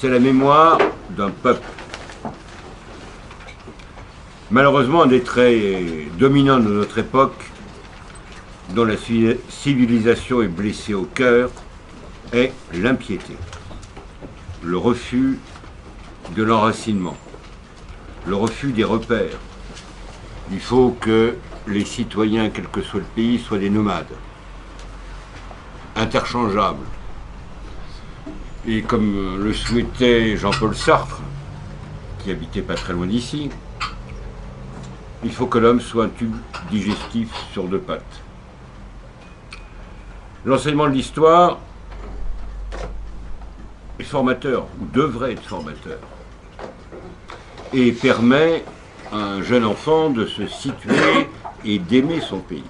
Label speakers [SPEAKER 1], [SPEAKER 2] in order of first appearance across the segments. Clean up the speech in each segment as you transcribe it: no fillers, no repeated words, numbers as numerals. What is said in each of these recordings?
[SPEAKER 1] c'est la mémoire d'un peuple. Malheureusement, un des traits dominants de notre époque, dont la civilisation est blessée au cœur, est l'impiété, le refus de l'enracinement, le refus des repères. Il faut que les citoyens, quel que soit le pays, soient des nomades, interchangeables. Et comme le souhaitait Jean-Paul Sartre, qui habitait pas très loin d'ici, il faut que l'homme soit un tube digestif sur deux pattes. L'enseignement de l'histoire est formateur, ou devrait être formateur, et permet à un jeune enfant de se situer et d'aimer son pays.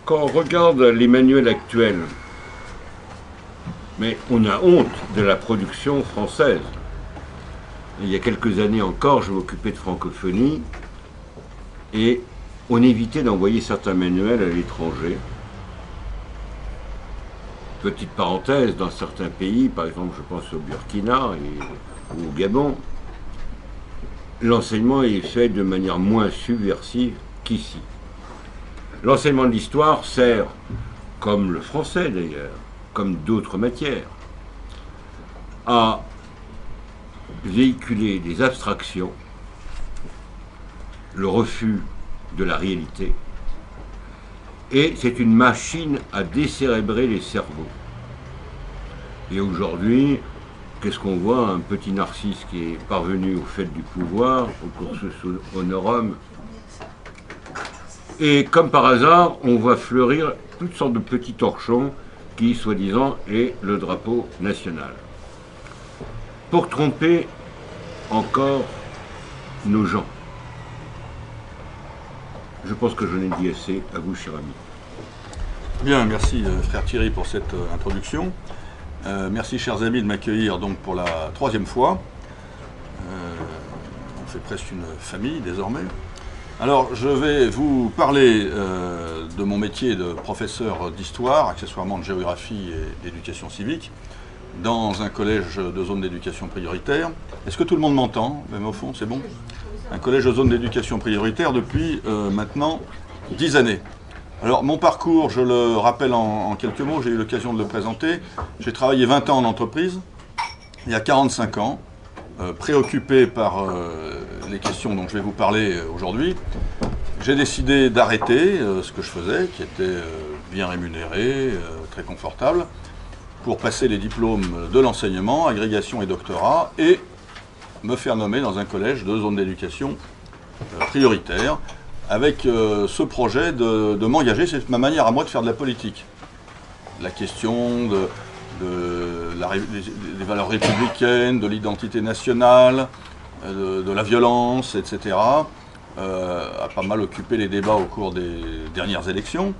[SPEAKER 1] Quand on regarde les manuels actuels, mais on a honte de la production française. Il y a quelques années encore, je m'occupais de francophonie, et on évitait d'envoyer certains manuels à l'étranger. Petite parenthèse, dans certains pays, par exemple je pense au Burkina ou au Gabon, l'enseignement est fait de manière moins subversive qu'ici. L'enseignement de l'histoire sert, comme le français d'ailleurs, comme d'autres matières, à véhiculer des abstractions, le refus de la réalité, et c'est une machine à décérébrer les cerveaux. Et aujourd'hui, qu'est-ce qu'on voit? Un petit narcisse qui est parvenu au fait du pouvoir, au cursus honorum, et comme par hasard, on voit fleurir toutes sortes de petits torchons qui, soi-disant, est le drapeau national. Pour tromper encore nos gens. Je pense que je n'ai dit assez. À vous, cher ami.
[SPEAKER 2] Bien, merci frère Thierry pour cette introduction. Merci, chers amis, de m'accueillir donc pour la troisième fois. On fait presque une famille désormais. Alors, je vais vous parler de mon métier de professeur d'histoire, accessoirement de géographie et d'éducation civique, dans un collège de zone d'éducation prioritaire. Est-ce que tout le monde m'entend? Même au fond, c'est bon? Un collège de zone d'éducation prioritaire depuis maintenant 10 années. Alors, mon parcours, je le rappelle en quelques mots, j'ai eu l'occasion de le présenter. J'ai travaillé 20 ans en entreprise, il y a 45 ans, préoccupé par les questions dont je vais vous parler aujourd'hui. J'ai décidé d'arrêter ce que je faisais, qui était bien rémunéré, très confortable, pour passer les diplômes de l'enseignement, agrégation et doctorat, et me faire nommer dans un collège de zone d'éducation prioritaire, avec ce projet de m'engager. C'est ma manière à moi de faire de la politique. La question des valeurs républicaines, de l'identité nationale, de la violence, etc., a pas mal occupé les débats au cours des dernières élections.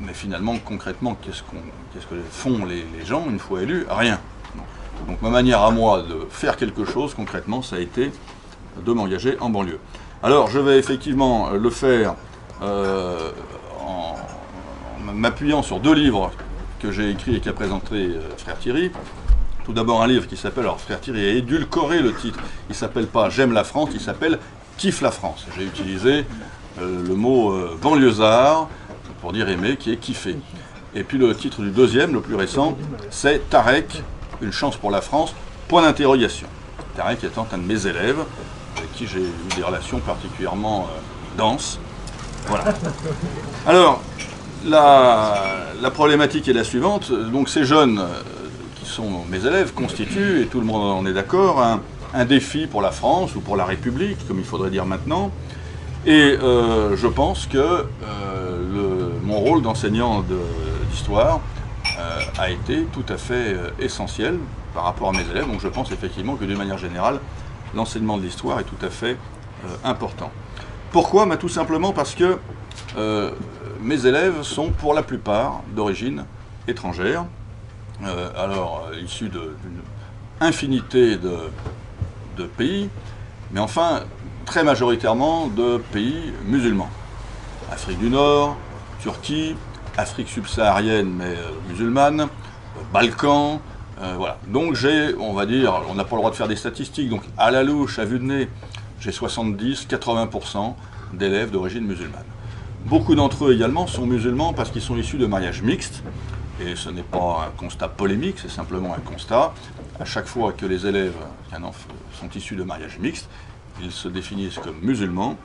[SPEAKER 2] Mais finalement, concrètement, qu'est-ce que font les gens une fois élus? Rien. Donc ma manière à moi de faire quelque chose, concrètement, ça a été de m'engager en banlieue. Alors, je vais effectivement le faire en m'appuyant sur deux livres que j'ai écrits et qu'a présenté frère Thierry. Tout d'abord un livre qui s'appelle, alors frère Thierry a édulcoré le titre, il ne s'appelle pas « J'aime la France », il s'appelle « Kiffe la France ». J'ai utilisé le mot banlieusard pour dire aimer, qui est kiffer. Et puis le titre du deuxième, le plus récent, c'est « Tarek, une chance pour la France », point d'interrogation. Tarek étant un de mes élèves, avec qui j'ai eu des relations particulièrement denses. Voilà. Alors, la problématique est la suivante. Donc ces jeunes qui sont mes élèves constituent, et tout le monde en est d'accord, un défi pour la France ou pour la République, comme il faudrait dire maintenant. Et je pense que mon rôle d'enseignant d'histoire a été tout à fait essentiel par rapport à mes élèves. Donc je pense effectivement que d'une manière générale, l'enseignement de l'histoire est tout à fait important. Pourquoi? Tout simplement parce que mes élèves sont pour la plupart d'origine étrangère, issus d'une infinité de pays, mais enfin très majoritairement de pays musulmans. Afrique du Nord, Turquie, Afrique subsaharienne mais musulmane, Balkans, Voilà. Donc j'ai, on va dire, on n'a pas le droit de faire des statistiques, donc à la louche, à vue de nez, j'ai 70-80% d'élèves d'origine musulmane. Beaucoup d'entre eux également sont musulmans parce qu'ils sont issus de mariages mixtes, et ce n'est pas un constat polémique, c'est simplement un constat. À chaque fois que les élèves sont issus de mariages mixtes, ils se définissent comme musulmans,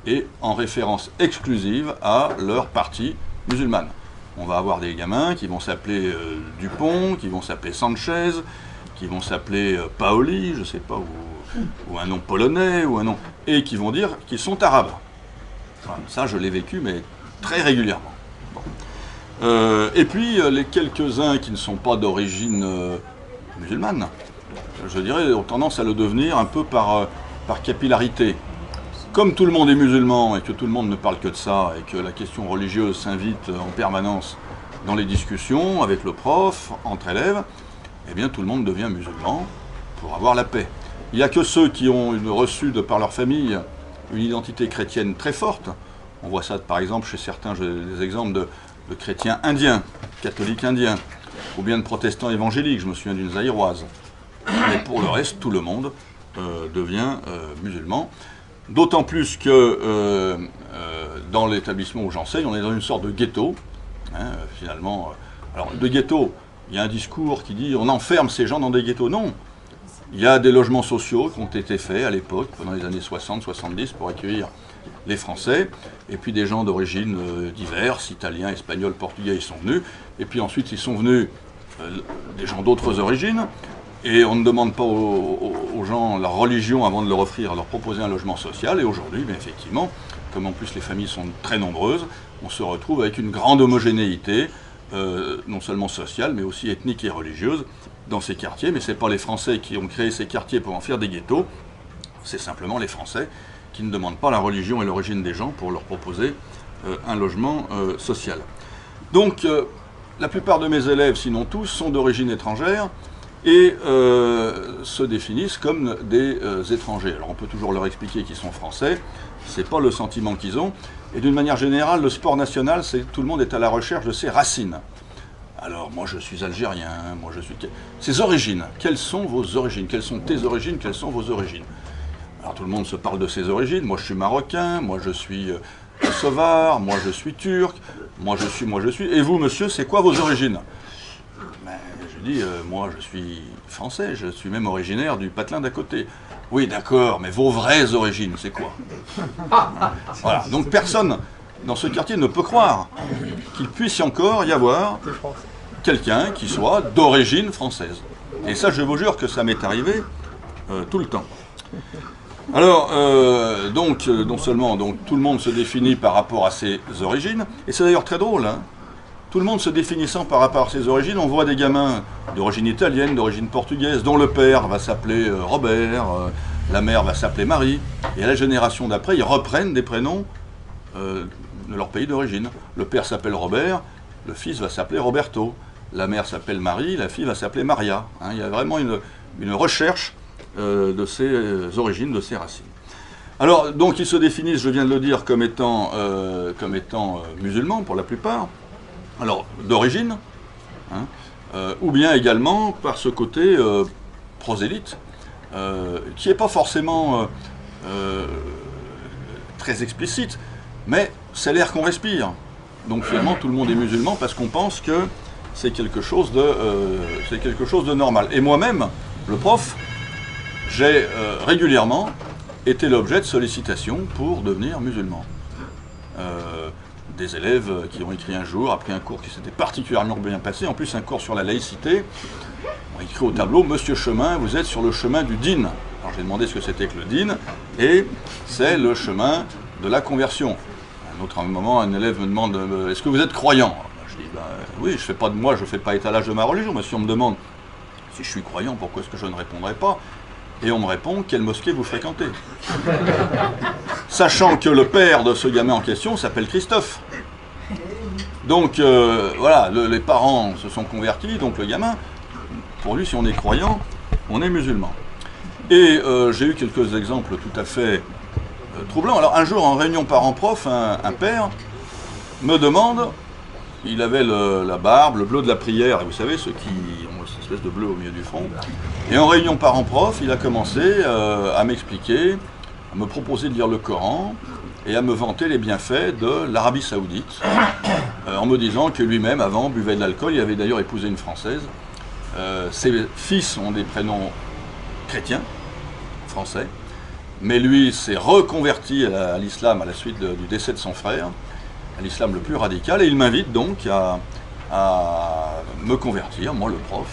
[SPEAKER 2] et en référence exclusive à leur partie musulmane. On va avoir des gamins qui vont s'appeler Dupont, qui vont s'appeler Sanchez, qui vont s'appeler Paoli, je ne sais pas, ou un nom polonais, ou un nom, et qui vont dire qu'ils sont arabes. Enfin, ça, je l'ai vécu, mais très régulièrement. Bon. Et puis, les quelques-uns qui ne sont pas d'origine musulmane, je dirais, ont tendance à le devenir un peu par capillarité. Comme tout le monde est musulman et que tout le monde ne parle que de ça, et que la question religieuse s'invite en permanence dans les discussions avec le prof, entre élèves, eh bien tout le monde devient musulman pour avoir la paix. Il n'y a que ceux qui ont reçu de par leur famille une identité chrétienne très forte. On voit ça par exemple chez certains, j'ai des exemples de chrétiens indiens, catholiques indiens, ou bien de protestants évangéliques, je me souviens d'une zaïroise. Mais pour le reste, tout le monde devient musulman. D'autant plus que dans l'établissement où j'enseigne, on est dans une sorte de ghetto, hein, finalement. Alors, de ghetto, il y a un discours qui dit on enferme ces gens dans des ghettos. Non, il y a des logements sociaux qui ont été faits à l'époque, pendant les années 60-70, pour accueillir les Français, et puis des gens d'origine diverses, italiens, espagnols, portugais, ils sont venus, et puis ensuite ils sont venus des gens d'autres origines. Et on ne demande pas aux gens leur religion avant de leur offrir, leur proposer un logement social. Et aujourd'hui, bien effectivement, comme en plus les familles sont très nombreuses, on se retrouve avec une grande homogénéité, non seulement sociale, mais aussi ethnique et religieuse, dans ces quartiers. Mais ce n'est pas les Français qui ont créé ces quartiers pour en faire des ghettos, c'est simplement les Français qui ne demandent pas la religion et l'origine des gens pour leur proposer un logement social. Donc, la plupart de mes élèves, sinon tous, sont d'origine étrangère, et se définissent comme des étrangers. Alors on peut toujours leur expliquer qu'ils sont français, c'est pas le sentiment qu'ils ont, et d'une manière générale, le sport national, c'est que tout le monde est à la recherche de ses racines. Alors moi je suis algérien, moi je suis... Ses origines, quelles sont vos origines? Quelles sont tes origines? Quelles sont vos origines? Alors tout le monde se parle de ses origines, moi je suis marocain, moi je suis kosovar, moi je suis turc, moi je suis... Et vous monsieur, c'est quoi vos origines? Je dis, moi je suis français, je suis même originaire du patelin d'à côté. Oui, d'accord, mais vos vraies origines, c'est quoi? Voilà, donc personne dans ce quartier ne peut croire qu'il puisse encore y avoir quelqu'un qui soit d'origine française. Et ça, je vous jure que ça m'est arrivé tout le temps. Alors, donc, non seulement tout le monde se définit par rapport à ses origines, et c'est d'ailleurs très drôle, hein. Tout le monde se définissant par rapport à ses origines, on voit des gamins d'origine italienne, d'origine portugaise, dont le père va s'appeler Robert, la mère va s'appeler Marie, et à la génération d'après, ils reprennent des prénoms de leur pays d'origine. Le père s'appelle Robert, le fils va s'appeler Roberto, la mère s'appelle Marie, la fille va s'appeler Maria. Hein, il y a vraiment une recherche de ses origines, de ses racines. Alors, donc, ils se définissent, je viens de le dire, comme étant musulmans pour la plupart. Alors, d'origine, hein, ou bien également par ce côté prosélyte, qui n'est pas forcément très explicite, mais c'est l'air qu'on respire. Donc finalement, tout le monde est musulman parce qu'on pense que c'est quelque chose de normal. Et moi-même, le prof, j'ai régulièrement été l'objet de sollicitations pour devenir musulman. Des élèves qui ont écrit un jour, après un cours qui s'était particulièrement bien passé, en plus un cours sur la laïcité, ont écrit au tableau « Monsieur Chemin, vous êtes sur le chemin du din ». Alors j'ai demandé ce que c'était que le din, et c'est le chemin de la conversion. À un moment, un élève me demande « Est-ce que vous êtes croyant ?» Je dis « Oui, je ne fais pas étalage de ma religion, mais si on me demande si je suis croyant, pourquoi est-ce que je ne répondrai pas ?» Et on me répond « Quelle mosquée vous fréquentez ?» Sachant que le père de ce gamin en question s'appelle Christophe. Donc voilà, les parents se sont convertis, donc le gamin, pour lui, si on est croyant, on est musulman. Et j'ai eu quelques exemples tout à fait troublants. Alors un jour, en réunion parents-prof, un père me demande, il avait la barbe, le bleu de la prière, et vous savez, ceux qui ont une espèce de bleu au milieu du front. Et en réunion parents-prof, il a commencé à m'expliquer, à me proposer de lire le Coran et à me vanter les bienfaits de l'Arabie Saoudite, en me disant que lui-même, avant, buvait de l'alcool. Il avait d'ailleurs épousé une Française. Ses fils ont des prénoms chrétiens, français, mais lui s'est reconverti à l'islam à la suite du décès de son frère, à l'islam le plus radical, et il m'invite donc à me convertir, moi le prof,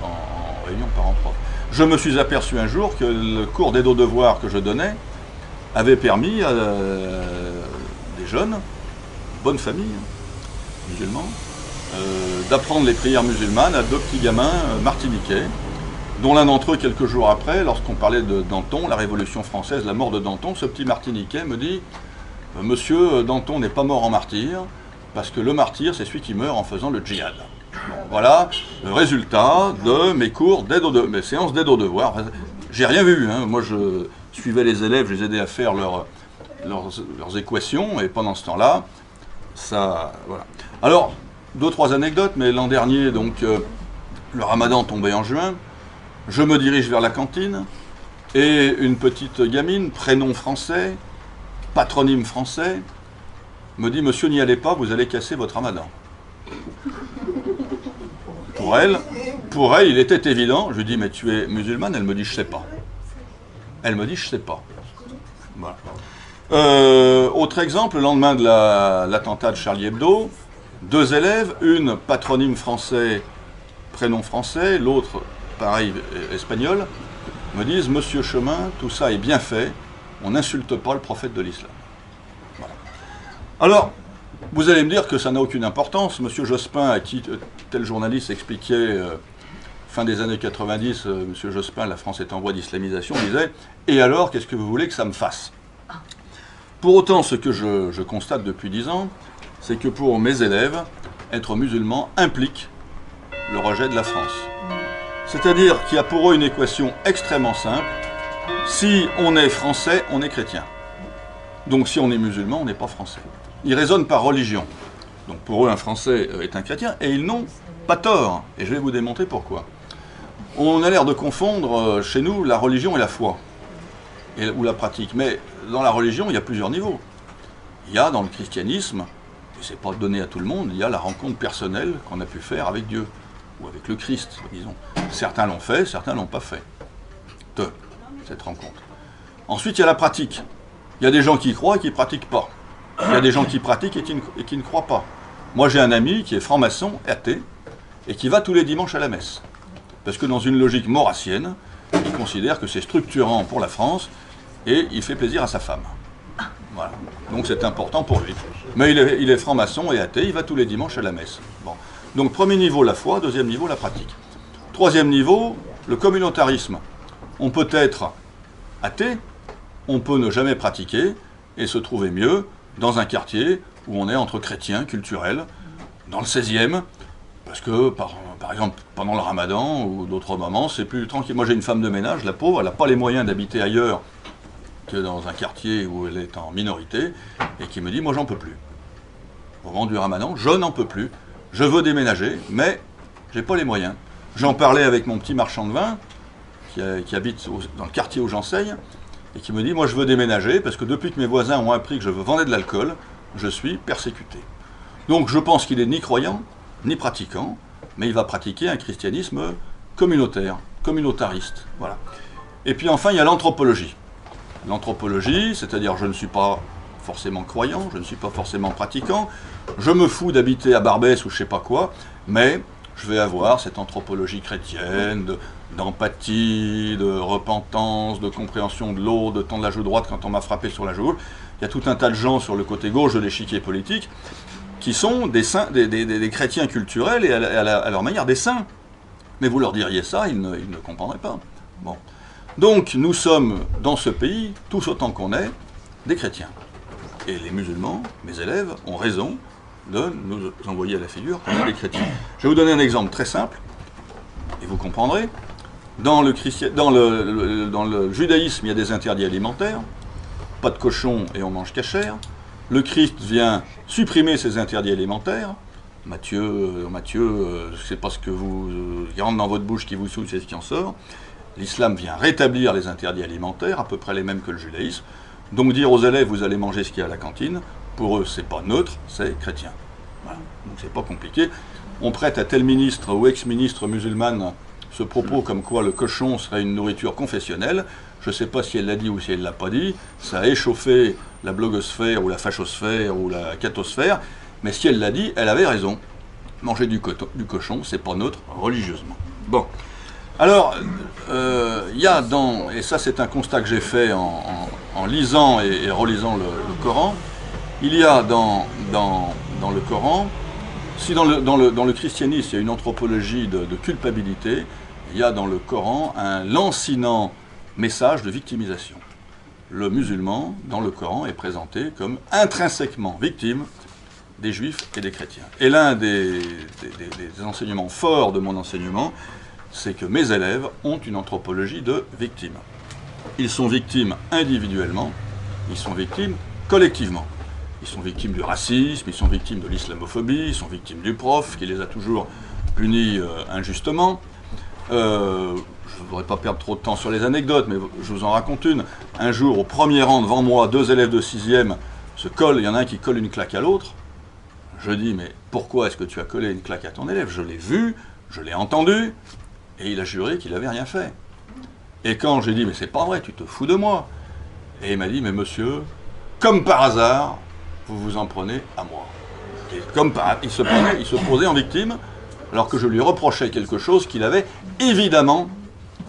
[SPEAKER 2] en réunion parents-prof. Je me suis aperçu un jour que le cours d'aide aux devoirs que je donnais avait permis à des jeunes, bonne famille, musulmans, d'apprendre les prières musulmanes à deux petits gamins martiniquais, dont l'un d'entre eux, quelques jours après, lorsqu'on parlait de Danton, la Révolution française, la mort de Danton, ce petit martiniquais me dit « Monsieur, Danton n'est pas mort en martyr, parce que le martyr, c'est celui qui meurt en faisant le djihad. » Bon, voilà le résultat de mes cours mes séances d'aide aux devoirs. J'ai rien vu, hein. Moi je suivais les élèves, je les aidais à faire leurs équations, et pendant ce temps-là, ça... Voilà. Alors, 2-3 anecdotes, mais l'an dernier, donc, le ramadan tombait en juin, je me dirige vers la cantine, et une petite gamine, prénom français, patronyme français, me dit « Monsieur, n'y allez pas, vous allez casser votre ramadan. » Pour elle, il était évident. Je lui dis « Mais tu es musulmane ?» Elle me dit « Je sais pas. » Elle me dit « Je sais pas. » Voilà. Autre exemple, le lendemain de l'attentat de Charlie Hebdo, 2 élèves, une patronyme français, prénom français, l'autre, pareil, espagnol, me disent « Monsieur Chemin, tout ça est bien fait, on n'insulte pas le prophète de l'islam. » Voilà. Alors, vous allez me dire que ça n'a aucune importance. Monsieur Jospin, à qui tel journaliste expliquait, fin des années 90, Monsieur Jospin, la France est en voie d'islamisation, disait « Et alors, qu'est-ce que vous voulez que ça me fasse ?» Pour autant, ce que je constate depuis 10 ans, c'est que pour mes élèves, être musulman implique le rejet de la France. C'est-à-dire qu'il y a pour eux une équation extrêmement simple. Si on est français, on est chrétien. Donc si on est musulman, on n'est pas français. Ils raisonnent par religion. Donc pour eux, un Français est un chrétien, et ils n'ont pas tort. Et je vais vous démontrer pourquoi. On a l'air de confondre chez nous la religion et la foi, ou la pratique. Mais dans la religion, il y a plusieurs niveaux. Il y a dans le christianisme, et c'est pas donné à tout le monde, il y a la rencontre personnelle qu'on a pu faire avec Dieu, ou avec le Christ, disons. Certains l'ont fait, certains l'ont pas fait. Cette rencontre. Ensuite, il y a la pratique. Il y a des gens qui croient et qui ne pratiquent pas. Il y a des gens qui pratiquent et qui ne croient pas. Moi, j'ai un ami qui est franc-maçon, athée, et qui va tous les dimanches à la messe. Parce que dans une logique maurassienne, il considère que c'est structurant pour la France, et il fait plaisir à sa femme. Voilà. Donc c'est important pour lui. Mais il est franc-maçon et athée, il va tous les dimanches à la messe. Bon. Donc premier niveau, la foi, deuxième niveau, la pratique. Troisième niveau, le communautarisme. On peut être athée, on peut ne jamais pratiquer et se trouver mieux dans un quartier où on est entre chrétiens, culturels, dans le 16e, parce que, par exemple, pendant le ramadan ou d'autres moments, c'est plus tranquille. Moi j'ai une femme de ménage, la pauvre, elle n'a pas les moyens d'habiter ailleurs que dans un quartier où elle est en minorité, et qui me dit « Moi j'en peux plus. Au moment du ramadan, je n'en peux plus. Je veux déménager, mais j'ai pas les moyens. » J'en parlais avec mon petit marchand de vin, qui habite dans le quartier où j'enseigne, et qui me dit « Moi je veux déménager, parce que depuis que mes voisins ont appris que je vendais de l'alcool, je suis persécuté. » Donc je pense qu'il n'est ni croyant, ni pratiquant, mais il va pratiquer un christianisme communautaire, communautariste. Voilà. Et puis enfin, il y a l'anthropologie. L'anthropologie, c'est-à-dire je ne suis pas forcément croyant, je ne suis pas forcément pratiquant, je me fous d'habiter à Barbès ou je sais pas quoi, mais je vais avoir cette anthropologie chrétienne, d'empathie, de repentance, de compréhension de l'autre, de tendre la joue droite quand on m'a frappé sur la joue gauche. Il y a tout un tas de gens sur le côté gauche de l'échiquier politique qui sont des saints, des chrétiens culturels et à leur manière des saints. Mais vous leur diriez ça, ils ne comprendraient pas. Bon. Donc nous sommes dans ce pays, tous autant qu'on est, des chrétiens. Et les musulmans, mes élèves, ont raison de nous envoyer à la figure comme des chrétiens. Je vais vous donner un exemple très simple, et vous comprendrez. Dans le judaïsme, il y a des interdits alimentaires, pas de cochon et on mange cachère. Le Christ vient supprimer ces interdits alimentaires, Matthieu, c'est pas ce qui rentre dans votre bouche qui vous souille, c'est ce qui en sort. L'islam vient rétablir les interdits alimentaires, à peu près les mêmes que le judaïsme. Donc dire aux élèves, vous allez manger ce qu'il y a à la cantine, pour eux, c'est pas neutre, c'est chrétien. Voilà. Donc c'est pas compliqué. On prête à tel ministre ou ex-ministre musulmane ce propos comme quoi le cochon serait une nourriture confessionnelle. Je ne sais pas si elle l'a dit ou si elle ne l'a pas dit. Ça a échauffé la blogosphère ou la fachosphère ou la catosphère. Mais si elle l'a dit, elle avait raison. Manger du cochon, c'est pas neutre religieusement. Bon. Alors, il y a dans, et ça c'est un constat que j'ai fait en lisant et relisant le Coran, il y a dans le Coran, si dans le christianisme il y a une anthropologie de culpabilité, il y a dans le Coran un lancinant message de victimisation. Le musulman, dans le Coran, est présenté comme intrinsèquement victime des juifs et des chrétiens. Et l'un des enseignements forts de mon enseignement, c'est que mes élèves ont une anthropologie de victimes. Ils sont victimes individuellement, ils sont victimes collectivement. Ils sont victimes du racisme, ils sont victimes de l'islamophobie, ils sont victimes du prof qui les a toujours punis injustement. Je ne voudrais pas perdre trop de temps sur les anecdotes, mais je vous en raconte une. Un jour, au premier rang devant moi, 2 élèves de 6e se collent, il y en a un qui colle une claque à l'autre. Je dis, mais pourquoi est-ce que tu as collé une claque à ton élève? Je l'ai vu, je l'ai entendu, et il a juré qu'il n'avait rien fait. Et quand j'ai dit, mais c'est pas vrai, tu te fous de moi. Et il m'a dit, mais monsieur, comme par hasard, vous vous en prenez à moi. Et comme par il se posait en victime, alors que je lui reprochais quelque chose qu'il avait évidemment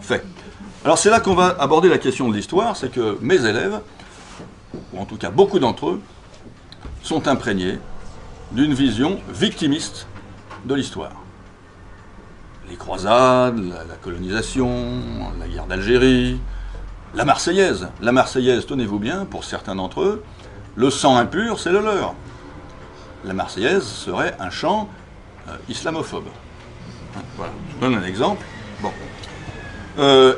[SPEAKER 2] fait. Alors c'est là qu'on va aborder la question de l'histoire, c'est que mes élèves, ou en tout cas beaucoup d'entre eux, sont imprégnés d'une vision victimiste de l'histoire. Les croisades, la colonisation, la guerre d'Algérie, la Marseillaise. La Marseillaise, tenez-vous bien, pour certains d'entre eux, le sang impur, c'est le leur. La Marseillaise serait un chant islamophobe. Voilà, je donne un exemple. Bon.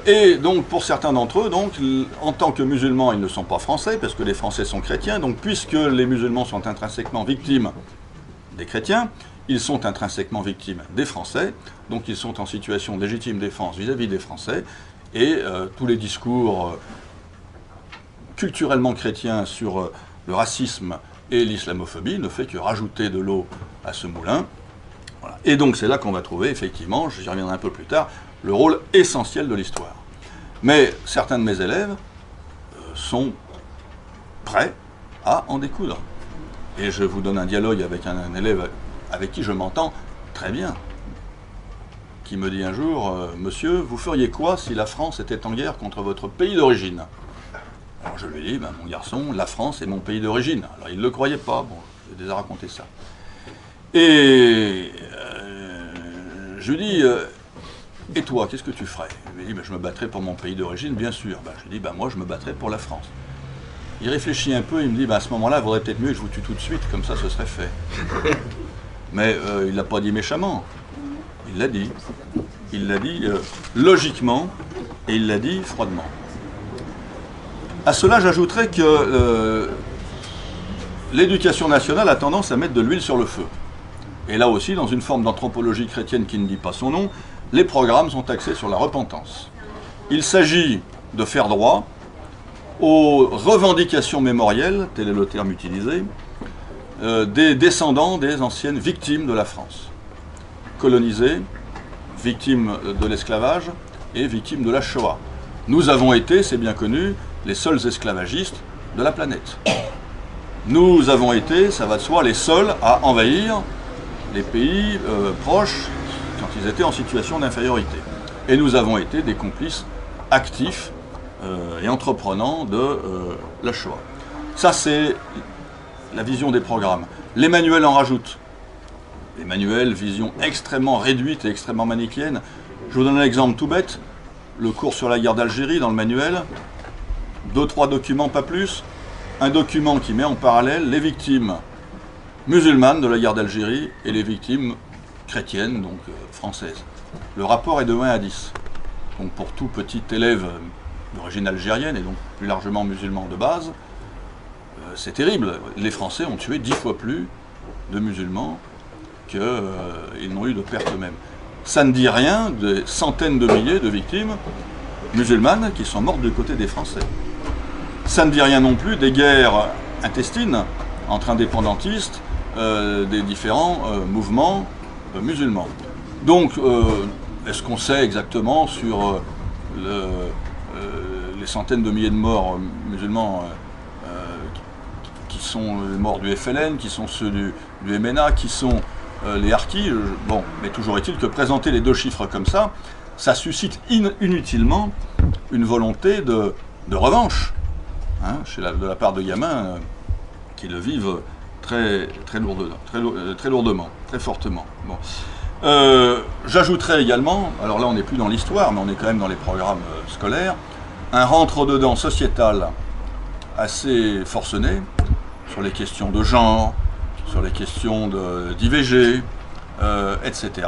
[SPEAKER 2] Et donc, pour certains d'entre eux, donc, en tant que musulmans, ils ne sont pas français, parce que les Français sont chrétiens. Donc, puisque les musulmans sont intrinsèquement victimes des chrétiens, ils sont intrinsèquement victimes des Français. Donc, ils sont en situation de légitime défense vis-à-vis des Français. Et tous les discours culturellement chrétiens sur le racisme et l'islamophobie ne fait que rajouter de l'eau à ce moulin. Voilà. Et donc c'est là qu'on va trouver, effectivement, j'y reviendrai un peu plus tard, le rôle essentiel de l'histoire. Mais certains de mes élèves sont prêts à en découdre. Et je vous donne un dialogue avec un élève avec qui je m'entends très bien, qui me dit un jour, monsieur, vous feriez quoi si la France était en guerre contre votre pays d'origine? Alors je lui ai dit, ben, mon garçon, la France est mon pays d'origine. Alors il ne le croyait pas, bon, j'ai déjà raconté ça. Et je lui dis, et toi, qu'est-ce que tu ferais? Il me dit, ben, je me battrais pour mon pays d'origine, bien sûr. Ben, je lui dis, ben, moi je me battrais pour la France. Il réfléchit un peu, il me dit, ben, à ce moment-là, il vaudrait peut-être mieux que je vous tue tout de suite, comme ça ce serait fait. Mais il ne l'a pas dit méchamment, il l'a dit. Il l'a dit logiquement, et il l'a dit froidement. À cela, j'ajouterais que l'éducation nationale a tendance à mettre de l'huile sur le feu. Et là aussi, dans une forme d'anthropologie chrétienne qui ne dit pas son nom, les programmes sont axés sur la repentance. Il s'agit de faire droit aux revendications mémorielles, tel est le terme utilisé, des descendants des anciennes victimes de la France. Colonisées, victimes de l'esclavage et victimes de la Shoah. Nous avons été, c'est bien connu, les seuls esclavagistes de la planète. Nous avons été, ça va de soi, les seuls à envahir les pays proches quand ils étaient en situation d'infériorité. Et nous avons été des complices actifs et entreprenants de la Shoah. Ça, c'est la vision des programmes. Les manuels en rajoutent. Les manuels, vision extrêmement réduite et extrêmement manichéenne. Je vous donne un exemple tout bête. Le cours sur la guerre d'Algérie, dans le manuel, 2-3 documents, pas plus. Un document qui met en parallèle les victimes musulmanes de la guerre d'Algérie et les victimes chrétiennes, donc françaises. Le rapport est de 1 à 10. Donc pour tout petit élève d'origine algérienne et donc plus largement musulman de base, c'est terrible. Les Français ont tué 10 fois plus de musulmans qu'ils n'ont eu de perte eux-mêmes. Ça ne dit rien des centaines de milliers de victimes musulmanes qui sont mortes du côté des Français. Ça ne dit rien non plus des guerres intestines entre indépendantistes des différents mouvements musulmans. Donc, est-ce qu'on sait exactement sur les centaines de milliers de morts musulmans qui sont les morts du FLN, qui sont ceux du MNA, qui sont les harkis? Bon, mais toujours est-il que présenter les deux chiffres comme ça suscite inutilement une volonté de revanche, hein, de la part de gamins qui le vivent très lourdement, très fortement. Bon. J'ajouterais également, alors là on n'est plus dans l'histoire, mais on est quand même dans les programmes scolaires, un rentre-dedans sociétal assez forcené sur les questions de genre, sur les questions d'IVG, etc.,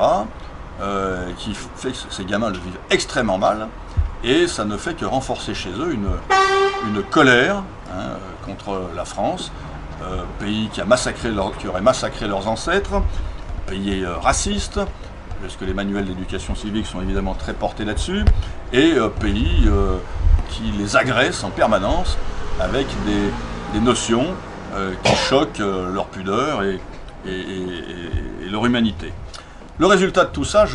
[SPEAKER 2] qui fait que ces gamins le vivent extrêmement mal, et ça ne fait que renforcer chez eux une colère, hein, contre la France, pays qui aurait massacré leurs ancêtres, pays raciste, parce que les manuels d'éducation civique sont évidemment très portés là-dessus, et pays qui les agresse en permanence avec des notions qui choquent leur pudeur et leur humanité. Le résultat de tout ça,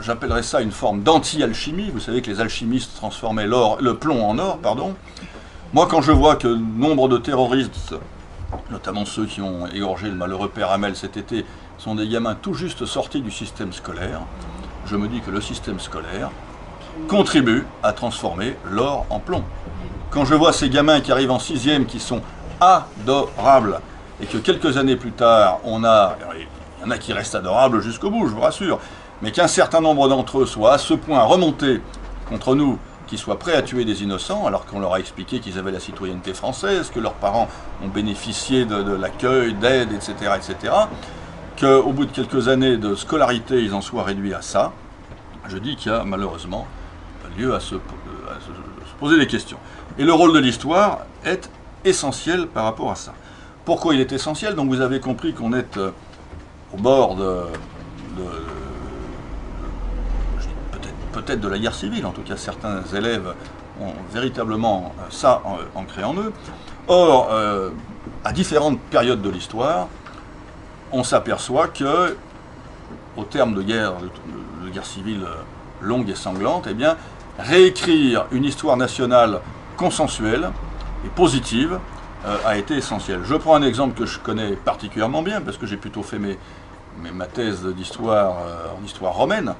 [SPEAKER 2] j'appellerais ça une forme d'anti-alchimie. Vous savez que les alchimistes transformaient le plomb en or, pardon. Moi, quand je vois que nombre de terroristes, notamment ceux qui ont égorgé le malheureux père Hamel cet été, sont des gamins tout juste sortis du système scolaire, je me dis que le système scolaire contribue à transformer l'or en plomb. Quand je vois ces gamins qui arrivent en 6e, qui sont adorables, et que quelques années plus tard, il y en a qui restent adorables jusqu'au bout, je vous rassure, mais qu'un certain nombre d'entre eux soient à ce point remontés contre nous, qu'ils soient prêts à tuer des innocents, alors qu'on leur a expliqué qu'ils avaient la citoyenneté française, que leurs parents ont bénéficié de l'accueil, d'aide, etc., etc., qu'au bout de quelques années de scolarité, ils en soient réduits à ça, je dis qu'il y a malheureusement lieu à se poser des questions. Et le rôle de l'histoire est essentiel par rapport à ça. Pourquoi il est essentiel? Donc vous avez compris qu'on est au bord peut-être de la guerre civile, en tout cas certains élèves ont véritablement ça ancré en eux. Or, à différentes périodes de l'histoire, on s'aperçoit que, au terme de guerre civile longue et sanglante, eh bien, réécrire une histoire nationale consensuelle et positive a été essentiel. Je prends un exemple que je connais particulièrement bien, parce que j'ai plutôt fait ma thèse d'histoire en histoire romaine.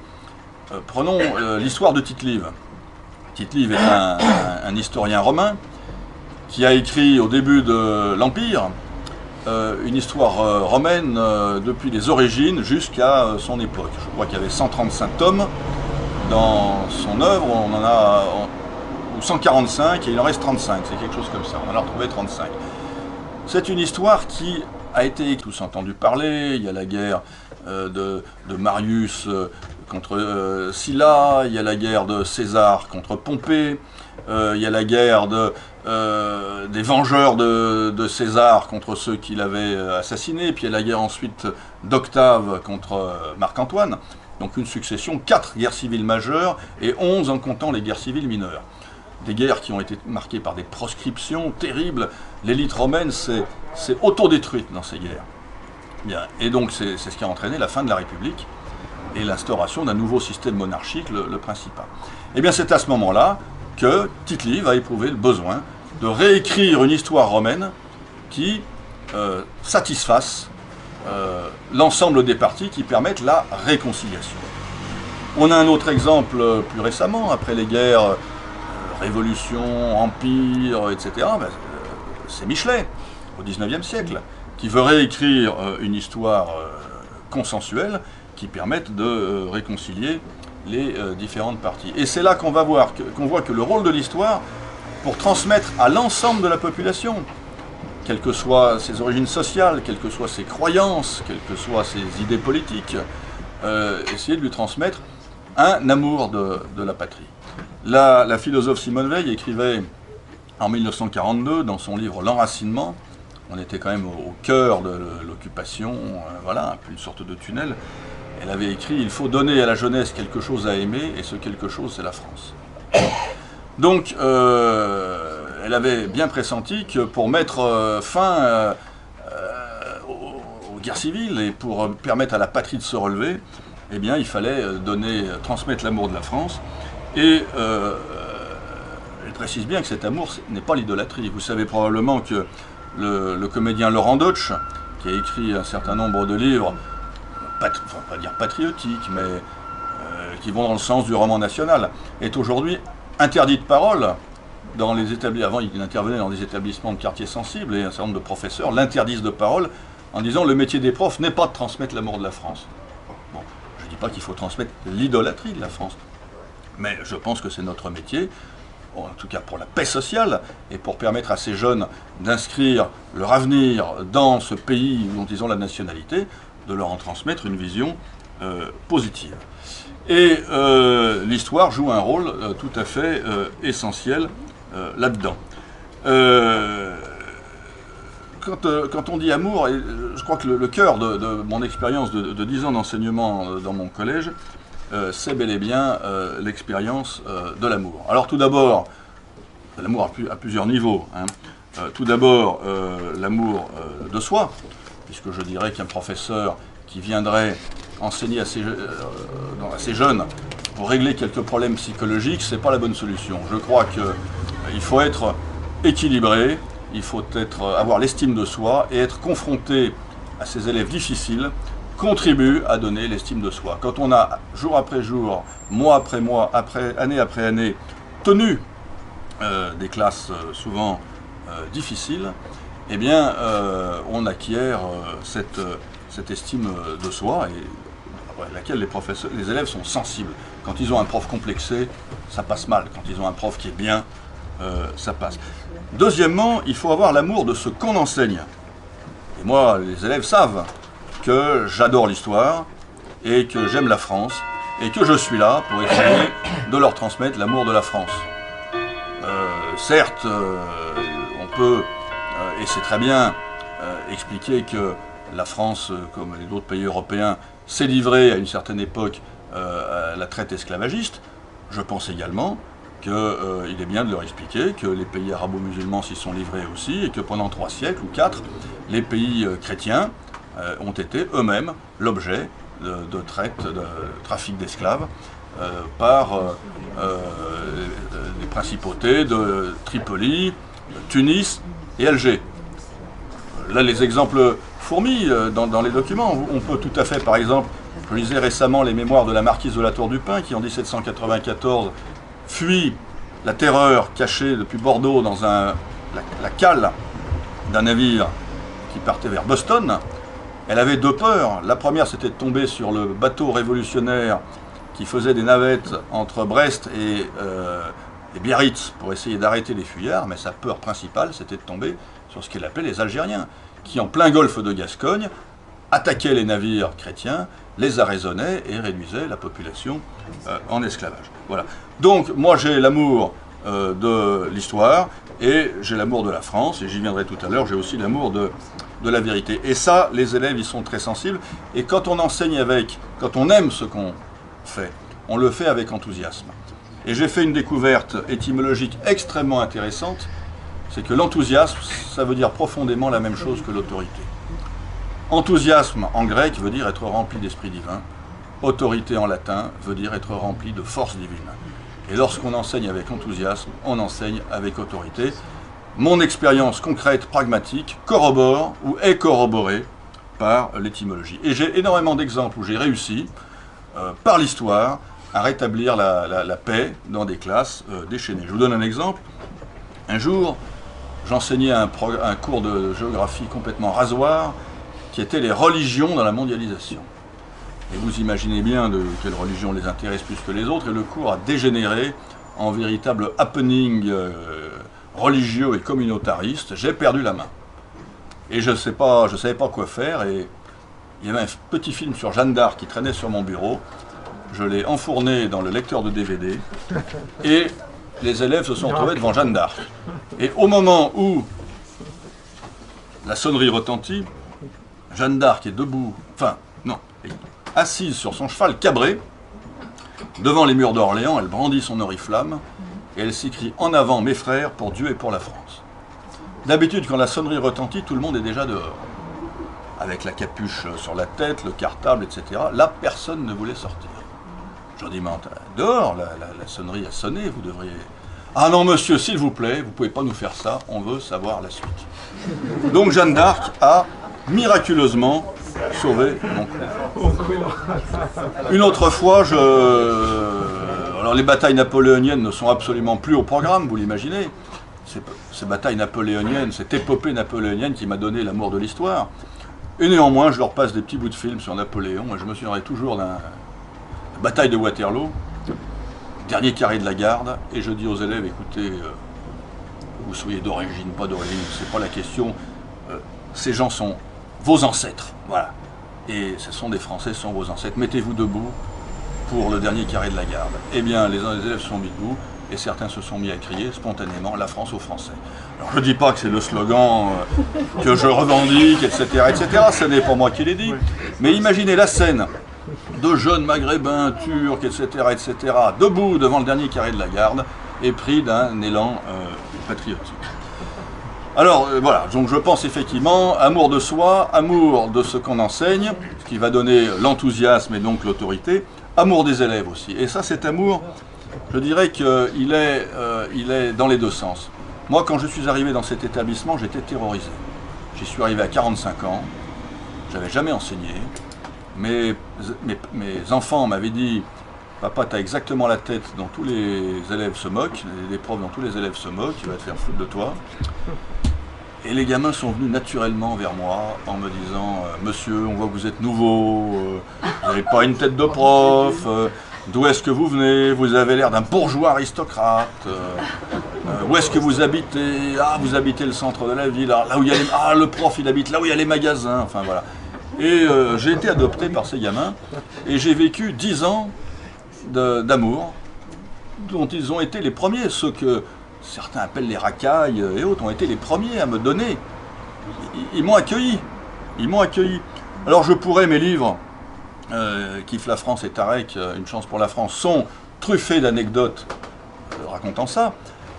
[SPEAKER 2] Prenons l'histoire de Tite-Live. Tite-Live est un historien romain qui a écrit au début de l'Empire une histoire romaine depuis les origines jusqu'à son époque. Je crois qu'il y avait 135 tomes dans son œuvre, on en a 145 et il en reste 35, c'est quelque chose comme ça, on en a retrouvé 35. C'est une histoire qui a été tous entendu parler. Il y a la guerre de Marius contre Sylla, il y a la guerre de César contre Pompée, il y a la guerre des vengeurs de César contre ceux qui l'avaient assassiné, puis il y a la guerre ensuite d'Octave contre Marc-Antoine. Donc une succession, 4 guerres civiles majeures et 11 en comptant les guerres civiles mineures. Des guerres qui ont été marquées par des proscriptions terribles. L'élite romaine s'est autodétruite dans ces guerres. Bien. Et donc c'est ce qui a entraîné la fin de la République et l'instauration d'un nouveau système monarchique, le principat. Et bien c'est à ce moment-là que Tite-Live a éprouvé le besoin de réécrire une histoire romaine qui satisfasse l'ensemble des parties, qui permettent la réconciliation. On a un autre exemple plus récemment, après les guerres Révolution, Empire, etc., c'est Michelet, au XIXe siècle, qui veut réécrire une histoire consensuelle qui permette de réconcilier les différentes parties. Et c'est là qu'on voit que le rôle de l'histoire, pour transmettre à l'ensemble de la population, quelles que soient ses origines sociales, quelles que soient ses croyances, quelles que soient ses idées politiques, essayer de lui transmettre un amour de la patrie. La philosophe Simone Veil écrivait en 1942, dans son livre L'Enracinement, on était quand même au cœur de l'occupation, voilà, un peu une sorte de tunnel. Elle avait écrit « Il faut donner à la jeunesse quelque chose à aimer, et ce quelque chose, c'est la France ». Donc, elle avait bien pressenti que pour mettre fin aux guerres civiles et pour permettre à la patrie de se relever, eh bien, il fallait transmettre l'amour de la France. Et elle précise bien que cet amour n'est pas l'idolâtrie. Vous savez probablement que le comédien Laurent Deutsch, qui a écrit un certain nombre de livres, enfin, pas dire patriotiques, mais qui vont dans le sens du roman national, est aujourd'hui interdit de parole dans les établissements. Avant, il intervenait dans des établissements de quartiers sensibles et un certain nombre de professeurs l'interdisent de parole en disant le métier des profs n'est pas de transmettre l'amour de la France. Bon, je ne dis pas qu'il faut transmettre l'idolâtrie de la France, mais je pense que c'est notre métier, en tout cas pour la paix sociale et pour permettre à ces jeunes d'inscrire leur avenir dans ce pays dont ils ont la nationalité, de leur en transmettre une vision positive. Et l'histoire joue un rôle tout à fait essentiel là-dedans. Quand on dit amour, et je crois que le cœur de mon expérience de 10 ans d'enseignement dans mon collège, c'est bel et bien l'expérience de l'amour. Alors tout d'abord, l'amour à plusieurs niveaux. Hein. Tout d'abord, l'amour de soi, puisque je dirais qu'un professeur qui viendrait enseigner à ces jeunes pour régler quelques problèmes psychologiques, c'est pas la bonne solution. Je crois qu'il faut être équilibré, il faut avoir l'estime de soi et être confronté à ces élèves difficiles contribue à donner l'estime de soi. Quand on a jour après jour, mois après mois, année après année, tenu des classes souvent difficiles, eh bien on acquiert cette estime de soi et à laquelle les élèves sont sensibles. Quand ils ont un prof complexé, ça passe mal. Quand ils ont un prof qui est bien, ça passe. Deuxièmement, il faut avoir l'amour de ce qu'on enseigne. Et moi, les élèves savent que j'adore l'histoire et que j'aime la France et que je suis là pour essayer de leur transmettre l'amour de la France. Certes, on peut, et c'est très bien, expliquer que la France, comme les autres pays européens, s'est livrée à une certaine époque à la traite esclavagiste. Je pense également qu'il est bien de leur expliquer que les pays arabo-musulmans s'y sont livrés aussi et que pendant 3 siècles ou 4, les pays chrétiens ont été eux-mêmes l'objet de traite, de trafic d'esclaves par les principautés de Tripoli, Tunis et Alger. Là, les exemples fourmis dans les documents. On peut tout à fait, par exemple, je lisais récemment les mémoires de la marquise de la Tour du Pin qui, en 1794, fuit la terreur cachée depuis Bordeaux dans la cale d'un navire qui partait vers Boston. Elle avait 2 peurs. La première, c'était de tomber sur le bateau révolutionnaire qui faisait des navettes entre Brest et Biarritz pour essayer d'arrêter les fuyards, mais sa peur principale, c'était de tomber sur ce qu'elle appelait les Algériens, qui, en plein golfe de Gascogne, attaquaient les navires chrétiens, les arraisonnaient et réduisaient la population en esclavage. Voilà. Donc, moi, j'ai l'amour de l'histoire et j'ai l'amour de la France, et j'y viendrai tout à l'heure, j'ai aussi l'amour de la vérité. Et ça, les élèves, ils sont très sensibles, et quand on enseigne quand on aime ce qu'on fait, on le fait avec enthousiasme. Et j'ai fait une découverte étymologique extrêmement intéressante, c'est que l'enthousiasme, ça veut dire profondément la même chose que l'autorité. Enthousiasme en grec veut dire être rempli d'esprit divin, autorité en latin veut dire être rempli de force divine. Et lorsqu'on enseigne avec enthousiasme, on enseigne avec autorité. Mon expérience concrète, pragmatique, corrobore ou est corroborée par l'étymologie. Et j'ai énormément d'exemples où j'ai réussi, par l'histoire, à rétablir la paix dans des classes déchaînées. Je vous donne un exemple. Un jour, j'enseignais un cours de géographie complètement rasoir, qui était les religions dans la mondialisation. Et vous imaginez bien de quelle religion les intéresse plus que les autres, et le cours a dégénéré en véritable happening religieux et communautariste. J'ai perdu la main. Et je ne savais pas quoi faire, et il y avait un petit film sur Jeanne d'Arc qui traînait sur mon bureau. Je l'ai enfourné dans le lecteur de DVD, et les élèves se sont retrouvés devant Jeanne d'Arc. Et au moment où la sonnerie retentit, Jeanne d'Arc est debout, enfin, non, assise sur son cheval cabré, devant les murs d'Orléans, elle brandit son oriflamme, et elle s'écrie « En avant, mes frères, pour Dieu et pour la France ». D'habitude, quand la sonnerie retentit, tout le monde est déjà dehors, avec la capuche sur la tête, le cartable, etc. Là, personne ne voulait sortir. Je leur dis, mais dehors, la sonnerie a sonné, vous devriez... Ah non, monsieur, s'il vous plaît, vous ne pouvez pas nous faire ça, on veut savoir la suite. Donc Jeanne d'Arc a miraculeusement sauvé mon coup. Une autre fois, alors les batailles napoléoniennes ne sont absolument plus au programme, vous l'imaginez. Ces batailles napoléoniennes, cette épopée napoléonienne qui m'a donné l'amour de l'histoire. Et néanmoins, je leur passe des petits bouts de films sur Napoléon, et je me souviendrai toujours de la bataille de Waterloo, dernier carré de la garde, et je dis aux élèves, écoutez, vous soyez d'origine, pas d'origine, c'est pas la question, ces gens sont vos ancêtres, voilà. Et ce sont des Français, ce sont vos ancêtres, mettez-vous debout pour le dernier carré de la garde. Eh bien, les élèves se sont mis debout, et certains se sont mis à crier spontanément « La France aux Français ». Alors je ne dis pas que c'est le slogan que je revendique, etc., etc., ce n'est pas moi qui l'ai dit, mais imaginez la scène de jeunes maghrébins, turcs, etc., etc., debout devant le dernier carré de la garde, et pris d'un élan patriotique. Alors voilà, donc je pense effectivement, amour de soi, amour de ce qu'on enseigne, ce qui va donner l'enthousiasme et donc l'autorité, amour des élèves aussi. Et ça, cet amour, je dirais qu'il est dans les deux sens. Moi, quand je suis arrivé dans cet établissement, j'étais terrorisé. J'y suis arrivé à 45 ans, je n'avais jamais enseigné. Mes enfants m'avaient dit « Papa, tu as exactement la tête dont tous les élèves se moquent, les profs dont tous les élèves se moquent, tu vas te faire foutre de toi. » Et les gamins sont venus naturellement vers moi en me disant « Monsieur, on voit que vous êtes nouveau, vous n'avez pas une tête de prof, d'où est-ce que vous venez? Vous avez l'air d'un bourgeois aristocrate. Où est-ce que vous habitez? Ah, vous habitez le centre de la ville. Là où il y a les... Ah, le prof, il habite là où il y a les magasins. » Enfin, voilà. Et j'ai été adopté par ces gamins. Et j'ai vécu 10 ans d'amour, dont ils ont été les premiers. Ceux que certains appellent les racailles et autres ont été les premiers à me donner. Ils m'ont accueilli. Ils m'ont accueilli. Alors, je pourrais, mes livres... Kiffe la France et Tarek, Une chance pour la France, sont truffés d'anecdotes racontant ça,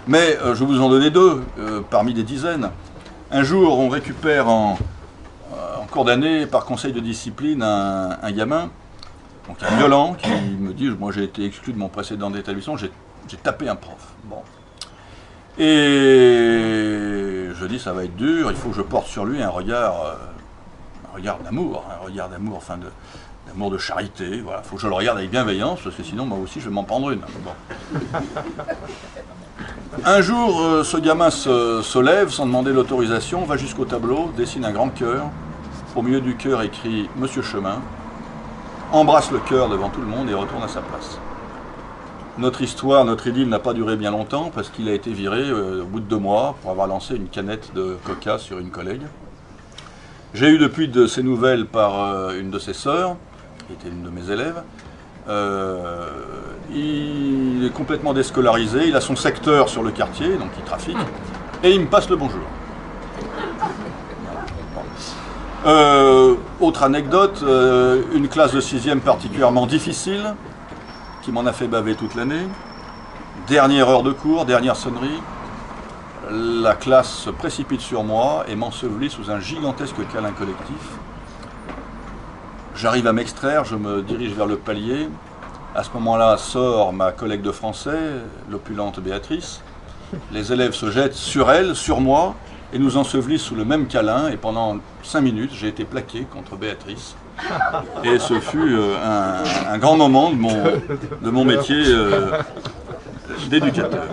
[SPEAKER 2] mais je vais vous en donner deux parmi des dizaines. Un jour, on récupère en cours d'année, par conseil de discipline, un gamin, donc un violent, qui me dit, moi j'ai été exclu de mon précédent établissement, j'ai tapé un prof. Bon. Et je dis, ça va être dur, il faut que je porte sur lui un regard d'amour, enfin d'amour de charité, voilà, il faut que je le regarde avec bienveillance, parce que sinon, moi aussi, je vais m'en prendre une. Bon. Un jour, ce gamin se lève sans demander l'autorisation, va jusqu'au tableau, dessine un grand cœur, au milieu du cœur écrit « Monsieur Chemin », embrasse le cœur devant tout le monde et retourne à sa place. Notre histoire, notre idylle n'a pas duré bien longtemps, parce qu'il a été viré au bout de 2 mois pour avoir lancé une canette de coca sur une collègue. J'ai eu depuis de ces nouvelles par une de ses sœurs, qui était une de mes élèves. Il est complètement déscolarisé, il a son secteur sur le quartier, donc il trafique, et il me passe le bonjour. Autre anecdote, une classe de 6e particulièrement difficile, qui m'en a fait baver toute l'année. Dernière heure de cours, dernière sonnerie. La classe se précipite sur moi et m'ensevelit sous un gigantesque câlin collectif. J'arrive à m'extraire, je me dirige vers le palier. À ce moment-là sort ma collègue de français, l'opulente Béatrice. Les élèves se jettent sur elle, sur moi, et nous ensevelissent sous le même câlin. Et pendant 5 minutes, j'ai été plaqué contre Béatrice. Et ce fut un grand moment de mon métier d'éducateur.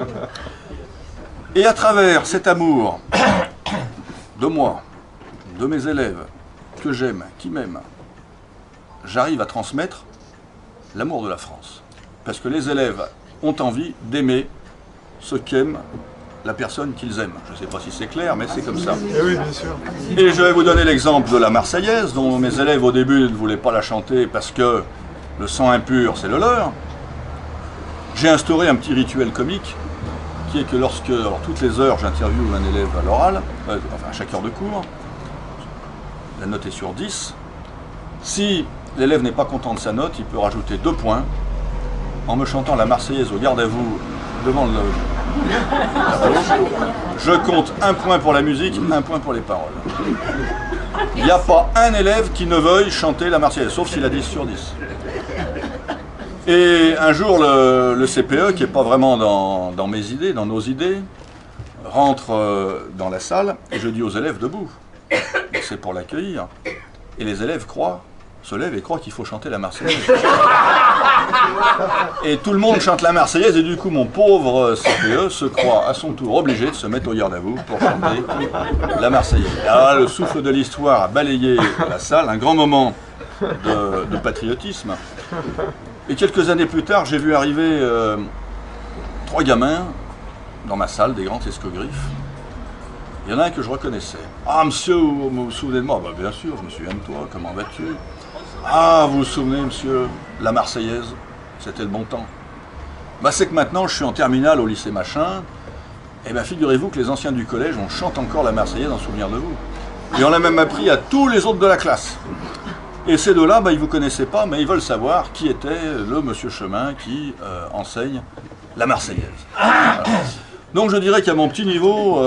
[SPEAKER 2] Et à travers cet amour de moi, de mes élèves, que j'aime, qui m'aiment, j'arrive à transmettre l'amour de la France. Parce que les élèves ont envie d'aimer ce qu'aime la personne qu'ils aiment. Je ne sais pas si c'est clair, mais c'est comme ça.
[SPEAKER 3] Et oui, bien sûr.
[SPEAKER 2] Et je vais vous donner l'exemple de la Marseillaise, dont mes élèves au début ne voulaient pas la chanter parce que le sang impur, c'est le leur. J'ai instauré un petit rituel comique, qui est que lorsque, alors toutes les heures, j'interviewe un élève à l'oral, enfin à chaque heure de cours, la note est sur 10. Si l'élève n'est pas content de sa note, il peut rajouter 2 points en me chantant la Marseillaise au garde à vous devant le tableau. Je compte 1 point pour la musique, 1 point pour les paroles. Il n'y a pas un élève qui ne veuille chanter la Marseillaise, sauf s'il a 10 sur 10. Et un jour, le CPE, qui n'est pas vraiment dans mes idées, dans nos idées, rentre dans la salle et je dis aux élèves debout. C'est pour l'accueillir. Et les élèves se lèvent et croient qu'il faut chanter la Marseillaise. Et tout le monde chante la Marseillaise et du coup mon pauvre CPE se croit à son tour obligé de se mettre au garde à vous pour chanter la Marseillaise. Alors là, le souffle de l'histoire a balayé la salle, un grand moment de patriotisme. Et quelques années plus tard, j'ai vu arriver 3 gamins dans ma salle, des grands escogriffes. Il y en a un que je reconnaissais. « Ah, monsieur, vous vous souvenez de moi ?» Bah, bien sûr, je me souviens de toi, comment vas-tu ? « Ah, vous vous souvenez, monsieur, la Marseillaise, c'était le bon temps. » Bah, c'est que maintenant, je suis en terminale au lycée machin, et bien figurez-vous que les anciens du collège, on chante encore la Marseillaise en souvenir de vous. Et on l'a même appris à tous les autres de la classe. Et ces deux-là, bah, ils ne vous connaissaient pas, mais ils veulent savoir qui était le monsieur Chemin qui enseigne la Marseillaise. Voilà. Donc je dirais qu'à mon petit niveau,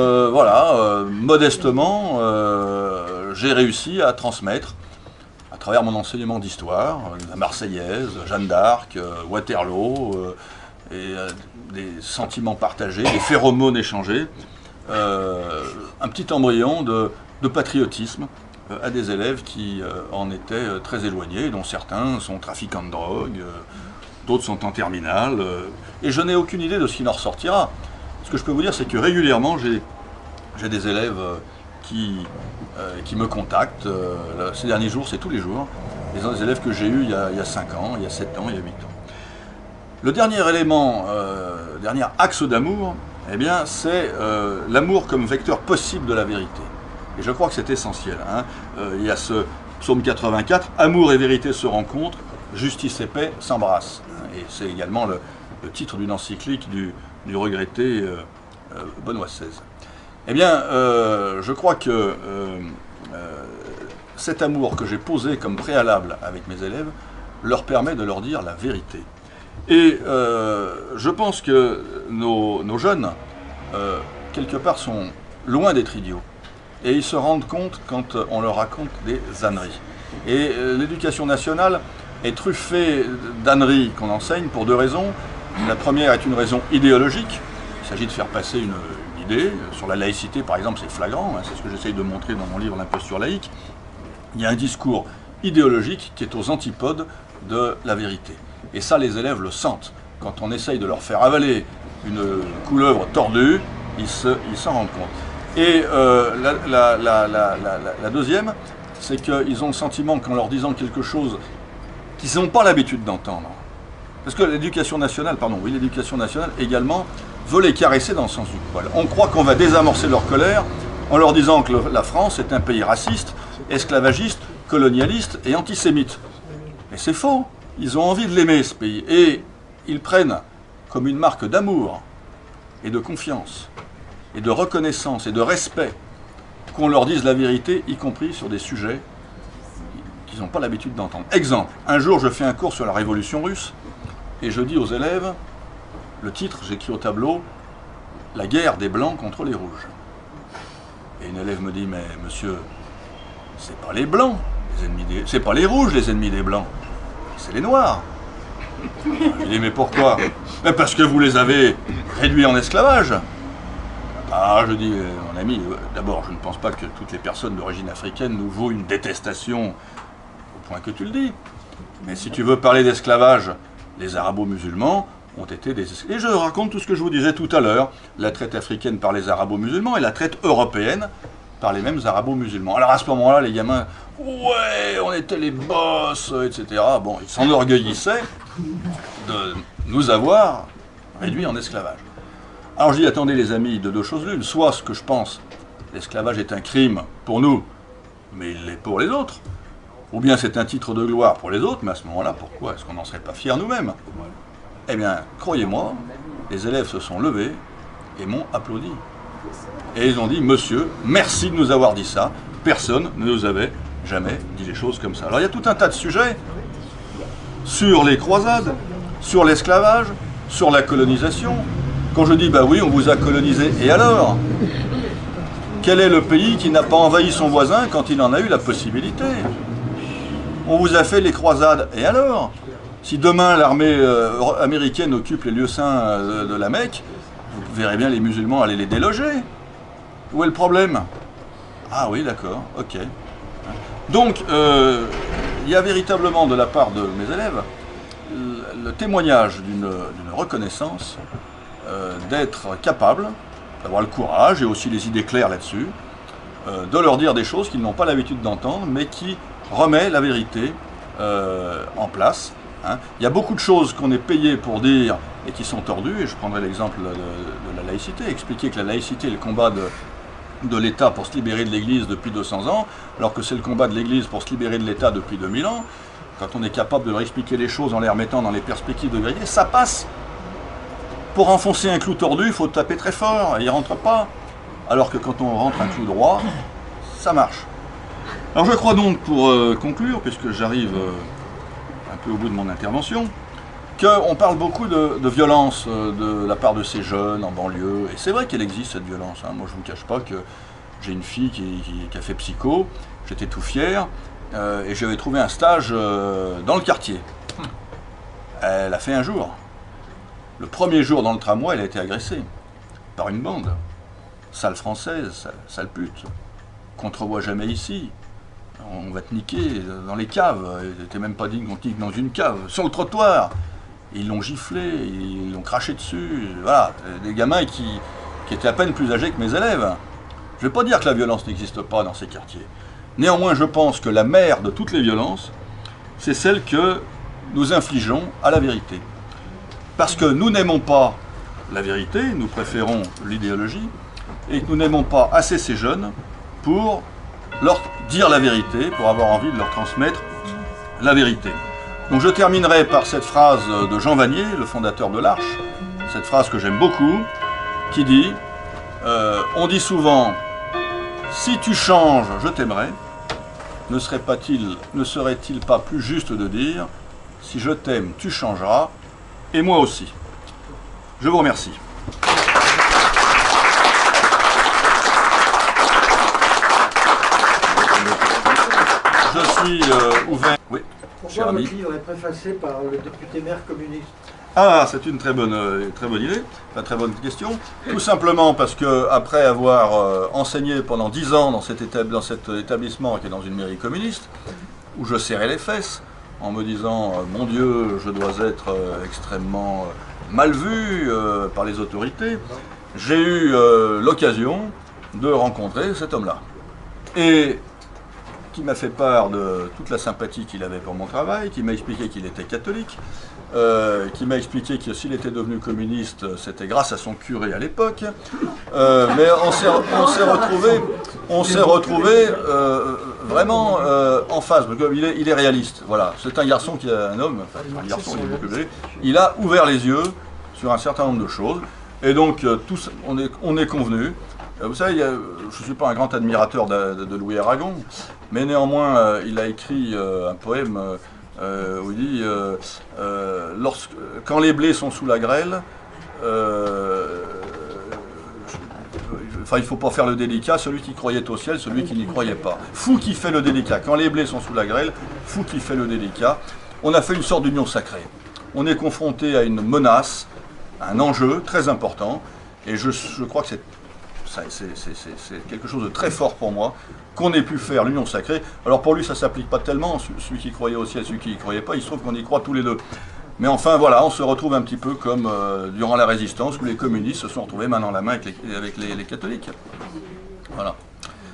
[SPEAKER 2] modestement, j'ai réussi à transmettre, à travers mon enseignement d'histoire, la Marseillaise, Jeanne d'Arc, Waterloo, et des sentiments partagés, des phéromones échangés, un petit embryon de patriotisme à des élèves qui en étaient très éloignés, dont certains sont trafiquants de drogue, d'autres sont en terminale, et je n'ai aucune idée de ce qui en ressortira. Ce que je peux vous dire, c'est que régulièrement, j'ai des élèves qui me contactent. Ces derniers jours, c'est tous les jours. Les élèves que j'ai eus il y a 5 ans, il y a 7 ans, il y a 8 ans. Le dernier élément, dernier axe d'amour, eh bien, c'est l'amour comme vecteur possible de la vérité. Et je crois que c'est essentiel. Hein. Il y a ce psaume 84, « Amour et vérité se rencontrent, justice et paix s'embrassent ». Et c'est également le titre d'une encyclique du regretté Benoît XVI. Eh bien, je crois que cet amour que j'ai posé comme préalable avec mes élèves leur permet de leur dire la vérité. Et je pense que nos jeunes, quelque part, sont loin d'être idiots. Et ils se rendent compte quand on leur raconte des âneries. Et l'éducation nationale est truffée d'âneries qu'on enseigne pour 2 raisons. La première est une raison idéologique. Il s'agit de faire passer une idée. Sur la laïcité, par exemple, c'est flagrant. Hein, c'est ce que j'essaye de montrer dans mon livre L'imposture laïque. Il y a un discours idéologique qui est aux antipodes de la vérité. Et ça, les élèves le sentent. Quand on essaye de leur faire avaler une couleuvre tordue, ils s'en rendent compte. Et la deuxième, c'est qu'ils ont le sentiment qu'en leur disant quelque chose qu'ils n'ont pas l'habitude d'entendre, parce que l'éducation nationale, également, veut les caresser dans le sens du poil. On croit qu'on va désamorcer leur colère en leur disant que la France est un pays raciste, esclavagiste, colonialiste et antisémite. Mais c'est faux. Ils ont envie de l'aimer, ce pays. Et ils prennent comme une marque d'amour et de confiance et de reconnaissance et de respect qu'on leur dise la vérité, y compris sur des sujets qu'ils n'ont pas l'habitude d'entendre. Exemple, un jour je fais un cours sur la Révolution russe et je dis aux élèves, le titre, j'écris au tableau, « La guerre des Blancs contre les Rouges ». Et une élève me dit, mais monsieur, c'est pas les Blancs, c'est pas les Rouges les ennemis des Blancs, c'est les Noirs. Je dis, mais pourquoi? Mais parce que vous les avez réduits en esclavage. Ah, je dis, mon ami, d'abord, je ne pense pas que toutes les personnes d'origine africaine nous vouent une détestation au point que tu le dis. Mais si tu veux parler d'esclavage, les arabo-musulmans ont été des esclaves. Et je raconte tout ce que je vous disais tout à l'heure, la traite africaine par les arabo-musulmans et la traite européenne par les mêmes arabo-musulmans. Alors à ce moment-là, les gamins, ouais, on était les boss, etc. Bon, ils s'enorgueillissaient de nous avoir réduits en esclavage. Alors je dis, attendez les amis, de 2 choses l'une. Soit ce que je pense, l'esclavage est un crime pour nous, mais il l'est pour les autres. Ou bien c'est un titre de gloire pour les autres, mais à ce moment-là, pourquoi est-ce qu'on n'en serait pas fiers nous-mêmes? Eh bien, croyez-moi, les élèves se sont levés et m'ont applaudi. Et ils ont dit, monsieur, merci de nous avoir dit ça, personne ne nous avait jamais dit les choses comme ça. Alors il y a tout un tas de sujets sur les croisades, sur l'esclavage, sur la colonisation. Quand je dis, bah oui, on vous a colonisé, et alors? Quel est le pays qui n'a pas envahi son voisin quand il en a eu la possibilité? On vous a fait les croisades, et alors? Si demain l'armée américaine occupe les lieux saints de la Mecque, vous verrez bien les musulmans aller les déloger. Où est le problème? Ah oui, d'accord, ok. Donc, il y a véritablement de la part de mes élèves le témoignage d'une reconnaissance d'être capable, d'avoir le courage et aussi les idées claires là-dessus, de leur dire des choses qu'ils n'ont pas l'habitude d'entendre, mais qui remet la vérité en place. Hein. Il y a beaucoup de choses qu'on est payé pour dire et qui sont tordues, et je prendrai l'exemple de la laïcité, expliquer que la laïcité est le combat de l'État pour se libérer de l'Église depuis 200 ans, alors que c'est le combat de l'Église pour se libérer de l'État depuis 2000 ans. Quand on est capable de leur expliquer les choses en les remettant dans les perspectives de vérité, ça passe. Pour enfoncer un clou tordu, il faut taper très fort, et il ne rentre pas. Alors que quand on rentre un clou droit, ça marche. Alors je crois donc, pour conclure, puisque j'arrive un peu au bout de mon intervention, qu'on parle beaucoup de violence de la part de ces jeunes en banlieue, et c'est vrai qu'elle existe cette violence. Hein. Moi je ne vous cache pas que j'ai une fille qui a fait psycho, j'étais tout fier, et j'avais trouvé un stage dans le quartier. Elle a fait un jour. Le premier jour dans le tramway, elle a été agressée par une bande. Sale française, sale pute. Qu'on ne te revoit jamais ici. On va te niquer dans les caves. T'es même pas digne qu'on te nique dans une cave. Sur le trottoir. Ils l'ont giflé, ils l'ont craché dessus. Voilà, des gamins qui étaient à peine plus âgés que mes élèves. Je ne vais pas dire que la violence n'existe pas dans ces quartiers. Néanmoins, je pense que la mère de toutes les violences, c'est celle que nous infligeons à la vérité. Parce que nous n'aimons pas la vérité, nous préférons l'idéologie, et que nous n'aimons pas assez ces jeunes pour leur dire la vérité, pour avoir envie de leur transmettre la vérité. Donc je terminerai par cette phrase de Jean Vanier, le fondateur de l'Arche, cette phrase que j'aime beaucoup, qui dit on dit souvent « Si tu changes, je t'aimerai », ne serait-il pas plus juste de dire « Si je t'aime, tu changeras », et moi aussi. Je vous remercie. Je suis ouvert. Oui, cher ami.
[SPEAKER 3] Votre livre est préfacé par le député maire communiste.
[SPEAKER 2] Ah, c'est une très bonne idée, une très bonne question. Tout simplement parce que après avoir enseigné pendant 10 ans dans cet établissement qui est dans une mairie communiste, où je serrais les fesses, en me disant « Mon Dieu, je dois être extrêmement mal vu par les autorités », j'ai eu l'occasion de rencontrer cet homme-là. Et qui m'a fait part de toute la sympathie qu'il avait pour mon travail, qui m'a expliqué qu'il était catholique, qui m'a expliqué que s'il était devenu communiste, c'était grâce à son curé à l'époque. Mais on s'est retrouvé vraiment en phase. Il est réaliste. Voilà, c'est un garçon qui a un homme, enfin un garçon, il est beaucoup plus âgé. Il a ouvert les yeux sur un certain nombre de choses. Et donc tous, on est convenus. Vous savez, je ne suis pas un grand admirateur de Louis Aragon, mais néanmoins, il a écrit un poème où il dit quand les blés sont sous la grêle, il ne faut pas faire le délicat, celui qui croyait au ciel, celui qui n'y croyait pas. Fou qui fait le délicat. Quand les blés sont sous la grêle, fou qui fait le délicat. On a fait une sorte d'union sacrée. On est confronté à une menace, un enjeu très important, et je crois que c'est quelque chose de très fort pour moi, qu'on ait pu faire l'union sacrée. Alors pour lui, ça ne s'applique pas tellement, celui qui croyait au ciel, celui qui n'y croyait pas, il se trouve qu'on y croit tous les deux. Mais enfin voilà, on se retrouve un petit peu comme durant la résistance, où les communistes se sont retrouvés main dans la main avec les catholiques. Voilà.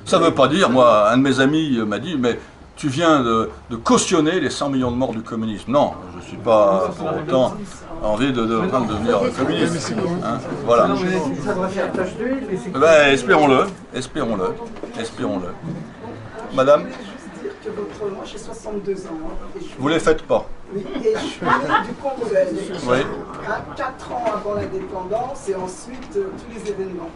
[SPEAKER 2] Ça ne veut pas dire, moi, un de mes amis m'a dit, mais tu viens de cautionner les 100 millions de morts du communisme. Non, je ne suis pas pour autant envie de devenir communiste. Hein, voilà.
[SPEAKER 3] Ça devrait faire tache d'huile.
[SPEAKER 2] Ben, espérons-le, espérons-le, espérons-le. Madame,
[SPEAKER 4] Moi j'ai 62 ans.
[SPEAKER 2] vous ne les faites pas.
[SPEAKER 4] Oui, et je suis du Congo belge.
[SPEAKER 2] Oui.
[SPEAKER 4] 4 ans avant l'indépendance et ensuite tous les événements.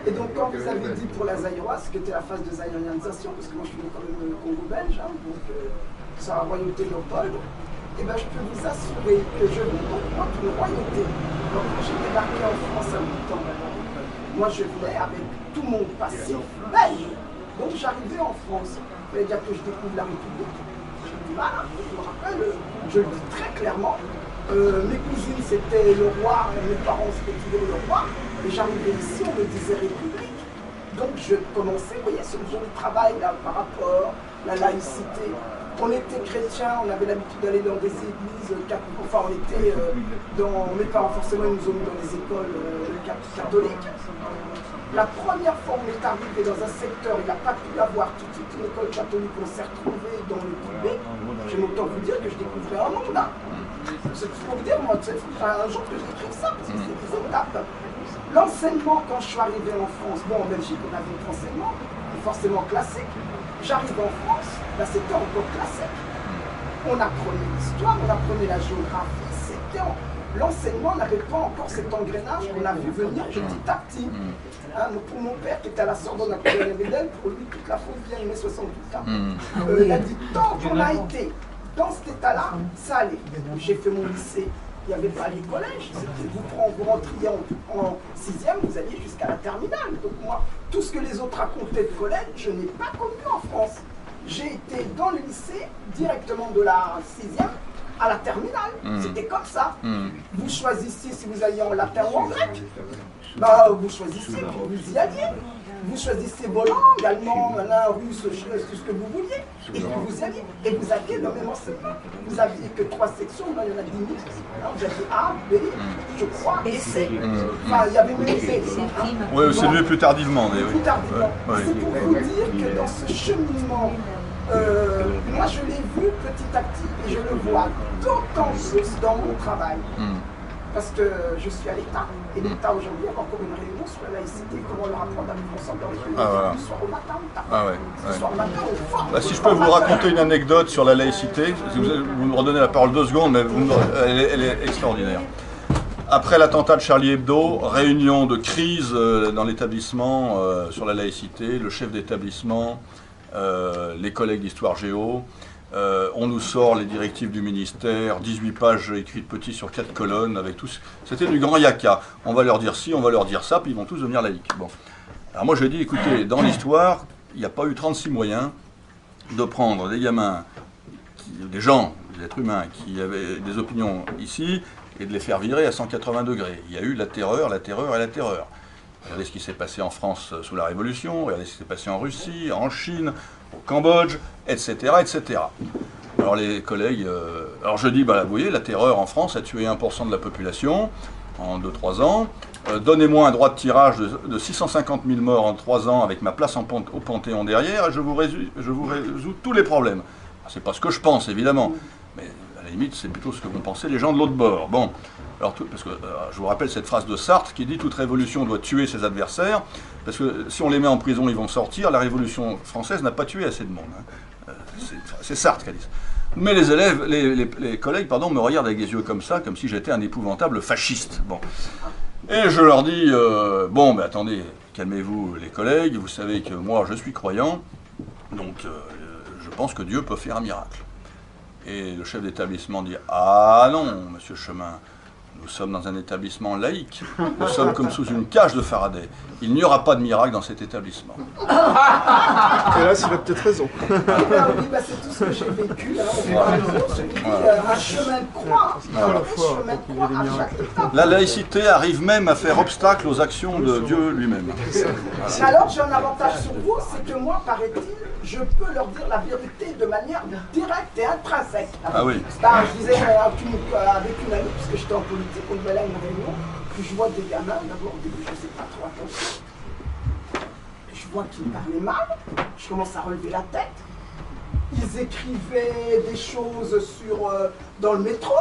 [SPEAKER 4] Et donc quand vous avez dit pour la zaïroise, que c'était la phase de zaïrianisation, parce que moi je suis quand même Congo-belge, hein, donc c'est la royauté Léopold, et bien je peux vous assurer que je veux donc moi d'une royauté. Donc quand j'ai débarqué en France à 8 ans, moi je venais avec tout mon passé belge. Donc j'arrivais en France, il fallait dire que je découvre la République. J'ai du mal, hein, je me rappelle, je le dis très clairement. Mes cousines c'était le roi, mes parents c'était toujours le roi. Et j'arrivais ici, on me disait République. Donc je commençais, vous voyez, ce joli travail là par rapport à la laïcité. On était chrétiens, on avait l'habitude d'aller dans des églises, enfin on était dans, mes parents forcément ils nous ont mis dans des écoles catholiques. La première fois on est arrivé dans un secteur, il n'a pas pu y avoir tout de suite une école catholique, on s'est retrouvé dans le public. J'aime autant vous dire que je découvrais un monde là. C'est pour vous dire, moi, il faut un jour que j'écrive ça, parce que c'est des étapes. L'enseignement, quand je suis arrivé en France, bon en Belgique on avait un enseignement, forcément classique. J'arrive en France, là c'était encore classique. On apprenait l'histoire, on apprenait la géographie, c'était l'enseignement n'avait pas encore cet engrenage qu'on a vu venir petit à petit. Hein, pour mon père qui était à la Sorbonne à Côte-Bédel, pour lui toute la faute vient, il met 68 ans. Il a dit tant qu'on a été dans cet état-là, ça allait. J'ai fait mon lycée. Il n'y avait pas les collèges, vous rentriez en 6e, vous alliez jusqu'à la terminale. Donc moi, tout ce que les autres racontaient de collège, je n'ai pas connu en France. J'ai été dans le lycée, directement de la 6e à la terminale. C'était comme ça. Vous choisissiez si vous alliez en latin ou en grec. Bah, vous choisissiez, vous y alliez. Vous choisissez vos langues, allemand, russe, tout ce que vous vouliez, et puis vous y alliez. Et vous aviez le même enseignement. Vous n'aviez que 3 sections, là il y en a 10 000. Hein, vous aviez A, B, je crois, et C. Enfin, il y avait même C.
[SPEAKER 2] Oui, c'est mieux plus tardivement. Mais
[SPEAKER 4] plus tardivement.
[SPEAKER 2] Ouais.
[SPEAKER 4] C'est pour vous dire que dans ce cheminement, moi je l'ai vu petit à petit, et je le vois d'autant plus dans mon travail. Parce que je suis à l'État, et l'État aujourd'hui a encore une réunion sur la laïcité, comment leur apprendre à vivre ensemble dans les
[SPEAKER 2] voilà.
[SPEAKER 4] du soir au matin ou tard.
[SPEAKER 2] Ah ouais,
[SPEAKER 4] Du soir au matin au fort.
[SPEAKER 2] Bah, si je peux vous raconter une anecdote sur la laïcité, si vous me redonnez la parole 2 secondes, mais elle est extraordinaire. Après l'attentat de Charlie Hebdo, réunion de crise dans l'établissement sur la laïcité, le chef d'établissement, les collègues d'histoire géo, on nous sort les directives du ministère, 18 pages écrites petit sur 4 colonnes, avec tous. C'était du grand yaka. On va leur dire ci, on va leur dire ça, puis ils vont tous devenir laïcs. Bon. Alors moi j'ai dit, écoutez, dans l'histoire, il n'y a pas eu 36 moyens de prendre des gamins, des gens, des êtres humains qui avaient des opinions ici, et de les faire virer à 180 degrés. Il y a eu la terreur et la terreur. Regardez ce qui s'est passé en France sous la Révolution, regardez ce qui s'est passé en Russie, en Chine, au Cambodge, etc., etc. Alors les collègues, alors je dis, bah, vous voyez, la terreur en France a tué 1% de la population en 2-3 ans. Donnez-moi un droit de tirage de 650 000 morts en 3 ans avec ma place au Panthéon derrière et je vous résous tous les problèmes. C'est pas ce que je pense, évidemment, mais à la limite, c'est plutôt ce que vont penser les gens de l'autre bord. Bon. Alors, parce que je vous rappelle cette phrase de Sartre qui dit « Toute révolution doit tuer ses adversaires », parce que si on les met en prison, ils vont sortir. La Révolution française n'a pas tué assez de monde. Hein. C'est Sartre qui a dit ça. Mais les élèves, les collègues, pardon, me regardent avec des yeux comme ça, comme si j'étais un épouvantable fasciste. Bon. Et je leur dis « Bon, mais attendez, calmez-vous les collègues, vous savez que moi je suis croyant, donc je pense que Dieu peut faire un miracle. » Et le chef d'établissement dit « Ah non, monsieur Chemin, nous sommes dans un établissement laïque. Nous sommes comme sous une cage de Faraday. Il n'y aura pas de miracle dans cet établissement. »
[SPEAKER 5] Et là, il a peut-être raison.
[SPEAKER 4] Oui, bah, c'est tout ce que j'ai vécu. Un chemin de croix. À chaque étape.
[SPEAKER 2] La laïcité arrive même à faire obstacle aux actions de Dieu lui-même.
[SPEAKER 4] Voilà. Alors j'ai un avantage sur vous, c'est que moi, paraît-il, je peux leur dire la vérité de manière directe et intrinsèque.
[SPEAKER 2] Ah oui.
[SPEAKER 4] Bah, je disais avec une amie, puisque j'étais en politique, on devait aller à une réunion, puis je vois des gamins, d'abord au début je ne sais pas trop attention, je vois qu'ils parlaient mal, je commence à relever la tête, ils écrivaient des choses dans le métro,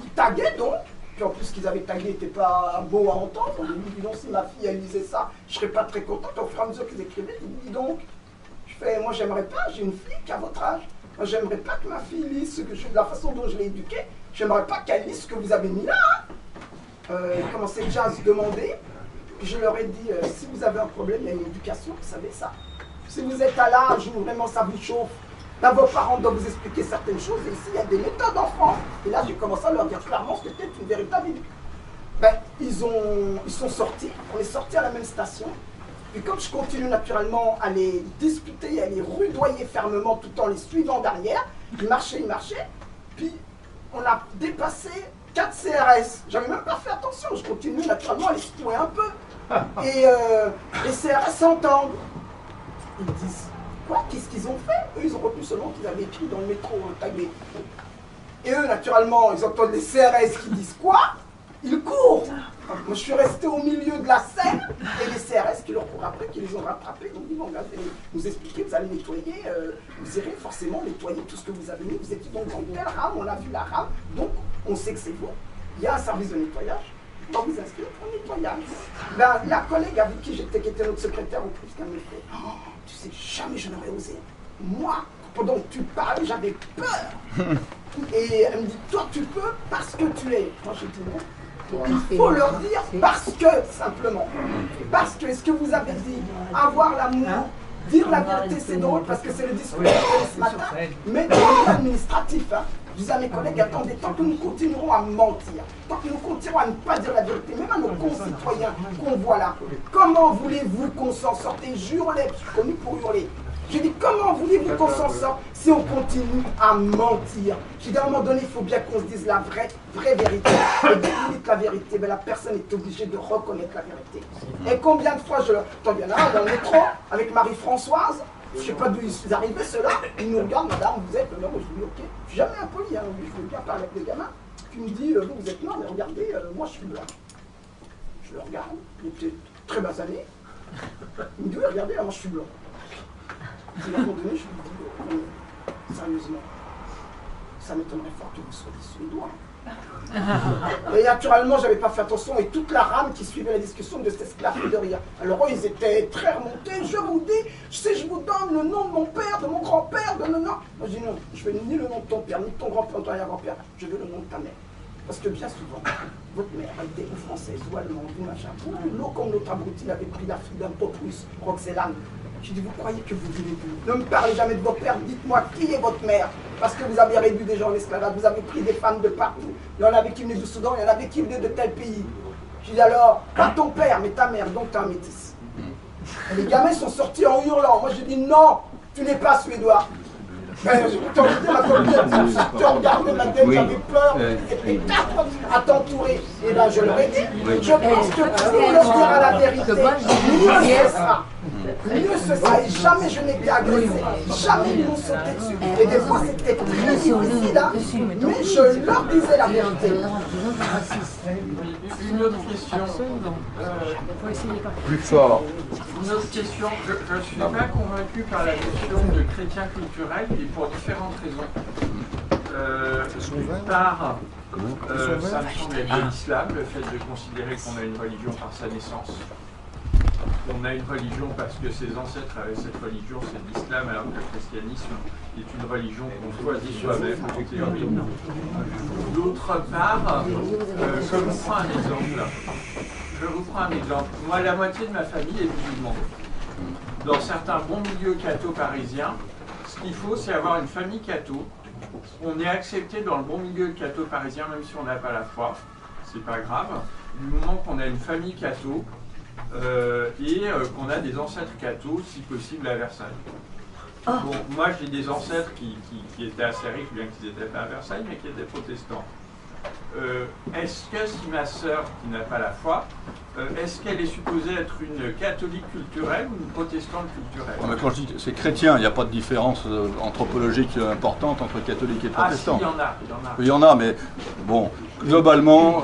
[SPEAKER 4] ils taguaient donc, puis en plus ce qu'ils avaient tagué n'était pas beau à entendre, on lui dit donc si ma fille elle lisait ça, je ne serais pas très contente, au fur et à mesure qu'ils écrivaient, ils me disent donc, moi j'aimerais pas, j'ai une fille qui a votre âge, moi j'aimerais pas que ma fille lise de la façon dont je l'ai éduquée, j'aimerais pas qu'elle lise ce que vous avez mis là. Il commençait déjà à se demander, Puis je leur ai dit, si vous avez un problème, il y a une éducation, vous savez ça. Si vous êtes à l'âge où vraiment ça vous chauffe, là vos parents doivent vous expliquer certaines choses, et ici il y a des méthodes en France. Et là j'ai commencé à leur dire clairement ce qu'était une véritable éducation. Ben, ils sont sortis, on est sortis à la même station. Puis comme je continue naturellement à les discuter, à les rudoyer fermement tout en les suivant derrière, ils marchaient. Puis on a dépassé 4 CRS. J'avais même pas fait attention, je continue naturellement à les secouer un peu. Et les CRS s'entendent. Ils disent, quoi, qu'est-ce qu'ils ont fait? Eux, ils ont retenu seulement qu'ils avaient écrit dans le métro tagué. Et eux, naturellement, ils entendent les CRS qui disent quoi? Ils courent. Moi, je suis resté au milieu de la scène et les CRS qui leur courent après, qui les ont rattrapés, donc ils vont nous expliquer, vous allez nettoyer, vous irez forcément nettoyer tout ce que vous avez mis. Vous étiez donc dans telle rame, on a vu la rame, donc on sait que c'est vous. Il y a un service de nettoyage. On va vous inscrire au nettoyage. Ben, la collègue avec qui j'étais, qui était notre secrétaire en plus, qu'elle me fait, oh, tu sais, jamais je n'aurais osé. Moi, pendant que tu parlais, j'avais peur. Et elle me dit, toi tu peux parce que tu es. Moi je dis non. Il faut leur dire parce que, simplement. Parce que, est-ce que vous avez dit avoir l'amour, dire la vérité, c'est drôle parce que c'est le discours ce matin, mais dans l'administratif, hein, je dis à mes collègues, attendez, tant que nous continuerons à mentir, tant que nous continuerons à ne pas dire la vérité, même à nos concitoyens qu'on voit là, comment voulez-vous qu'on s'en sorte? Et je hurlais, je suis connu pour hurler. J'ai dit, comment voulez-vous qu'on s'en sorte si on continue à mentir? J'ai dit, à un moment donné, il faut bien qu'on se dise la vraie vérité. Et dès qu'on dit la vérité, ben, la personne est obligée de reconnaître la vérité. Et combien de fois je leur... Attends, il y en a un dans le métro, avec Marie-Françoise, je ne sais pas d'où ils sont arrivés, ceux-là, ils nous regardent, madame, vous êtes là, moi je dis, ok, je suis jamais impoli, hein, je veux bien parler avec les gamins. Puis il me dit, vous êtes non, mais regardez, moi je suis blanc. Je le regarde, il était très basané. Il me dit, oui, regardez, là, moi je suis blanc. Et à un moment donné, je lui dis, sérieusement, ça m'étonnerait fort que vous soyez suédois. Et naturellement, j'avais pas fait attention, et toute la rame qui suivait la discussion de cette esclave de rire. Alors eux, ils étaient très remontés. Je vous dis, je vous donne le nom de mon père, de mon grand-père, de non. Moi, je dis non, je veux ni le nom de ton père, ni de ton grand-père, ni de ton arrière-grand-père. Je veux le nom de ta mère. Parce que bien souvent, votre mère a été ou française ou allemande ou machin. L'eau comme l'autre abruti avait pris la fille d'un pop russe, Roxelane. J'ai dit, vous croyez que vous vivez plus? Ne me parlez jamais de votre père, dites-moi qui est votre mère. Parce que vous avez réduit des gens en esclavage, vous avez pris des femmes de partout. Il y en avait qui venaient du Soudan, il y en avait qui venaient de tel pays. J'ai dit alors, pas ton père, mais ta mère, donc t'es un métis. Et les gamins sont sortis en hurlant. Moi j'ai dit, non, tu n'es pas suédois. Ben, j'ai envie de dire, ma copine, je te regardais ma tête, j'avais peur, et à t'entourer. Et ben je leur ai dit, je pense que plus leur dira la vérité, mieux ce sera. Mieux ce sera, et jamais je n'ai été agressé, jamais ils m'ont sauté dessus. Et des fois c'était très difficile, hein, mais je leur disais la vérité.
[SPEAKER 6] Une autre question.
[SPEAKER 5] Plus fort.
[SPEAKER 6] Une autre question. Je ne suis pas convaincu par la notion de chrétien culturel, et pour différentes raisons. D'une part, ça me semble être de l'islam, le fait de considérer qu'on a une religion par sa naissance. On a une religion parce que ses ancêtres avaient cette religion, c'est l'islam, alors que le christianisme est une religion qu'on choisit soi-même en théorie. D'autre part, je vous prends un exemple. Moi, la moitié de ma famille est musulmane. Dans certains bons milieux catho-parisiens, ce qu'il faut, c'est avoir une famille catho. On est accepté dans le bon milieu catho-parisien, même si on n'a pas la foi. C'est pas grave. Du moment qu'on a une famille catho, et qu'on a des ancêtres cathos, si possible, à Versailles. Bon, moi j'ai des ancêtres qui étaient assez riches, bien qu'ils n'étaient pas à Versailles, mais qui étaient protestants. Est-ce que si ma sœur, qui n'a pas la foi, est-ce qu'elle est supposée être une catholique culturelle ou une protestante culturelle?
[SPEAKER 2] Non, mais quand je dis c'est chrétien, il n'y a pas de différence anthropologique importante entre catholique et protestant.
[SPEAKER 6] Ah si,
[SPEAKER 2] il y en a, mais bon, globalement,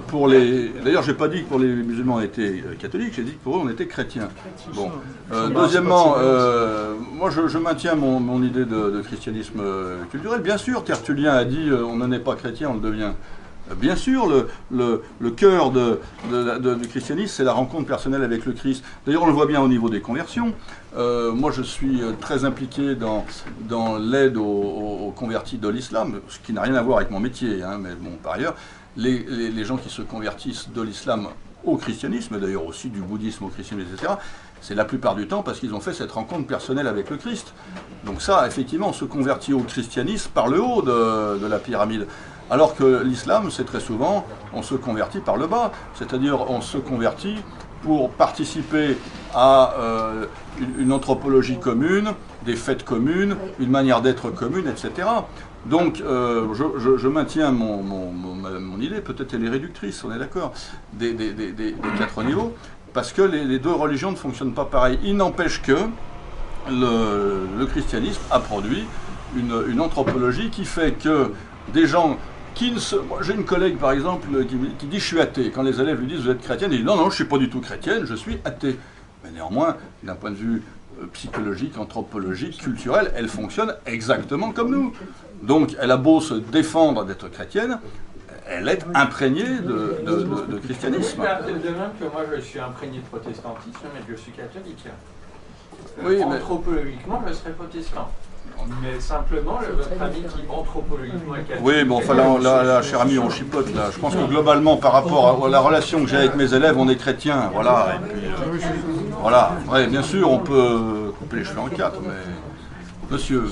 [SPEAKER 2] pour les... D'ailleurs, je n'ai pas dit que pour les musulmans on était catholiques, j'ai dit que pour eux on était chrétiens. Bon. Deuxièmement, moi je maintiens mon idée de christianisme culturel. Bien sûr, Tertullien a dit on n'en est pas chrétien, on le devient. Bien sûr, le cœur du christianisme, c'est la rencontre personnelle avec le Christ. D'ailleurs, on le voit bien au niveau des conversions. Moi, je suis très impliqué dans l'aide aux convertis de l'islam, ce qui n'a rien à voir avec mon métier, hein, mais bon, par ailleurs, les gens qui se convertissent de l'islam au christianisme, et d'ailleurs aussi du bouddhisme au christianisme, etc., c'est la plupart du temps parce qu'ils ont fait cette rencontre personnelle avec le Christ. Donc ça, effectivement, on se convertit au christianisme par le haut de la pyramide. Alors que l'islam, c'est très souvent, on se convertit par le bas. C'est-à-dire, on se convertit pour participer à une anthropologie commune, des fêtes communes, une manière d'être commune, etc. Donc, je maintiens mon idée, peut-être elle est réductrice, on est d'accord, des 4 niveaux, parce que les deux religions ne fonctionnent pas pareil. Il n'empêche que le christianisme a produit une anthropologie qui fait que des gens qui ne se... J'ai une collègue, par exemple, qui dit « je suis athée ». Quand les élèves lui disent « vous êtes chrétienne », il dit « non, non, je ne suis pas du tout chrétienne, je suis athée ». Mais néanmoins, d'un point de vue psychologique, anthropologique, culturel, elle fonctionne exactement comme nous. Donc, elle a beau se défendre d'être chrétienne, elle est imprégnée de christianisme.
[SPEAKER 6] De même que moi, je suis imprégné de protestantisme, mais que je suis catholique.
[SPEAKER 2] Oui,
[SPEAKER 6] anthropologiquement, je serais protestant. Mais simplement, votre ami qui anthropologiquement est catholique...
[SPEAKER 2] Oui, bon, enfin là, cher ami, on chipote, là. Je pense que globalement, par rapport à la relation que j'ai avec mes élèves, on est chrétiens, voilà. Et puis, voilà. Ouais, bien sûr, on peut couper les cheveux en 4, mais... Monsieur...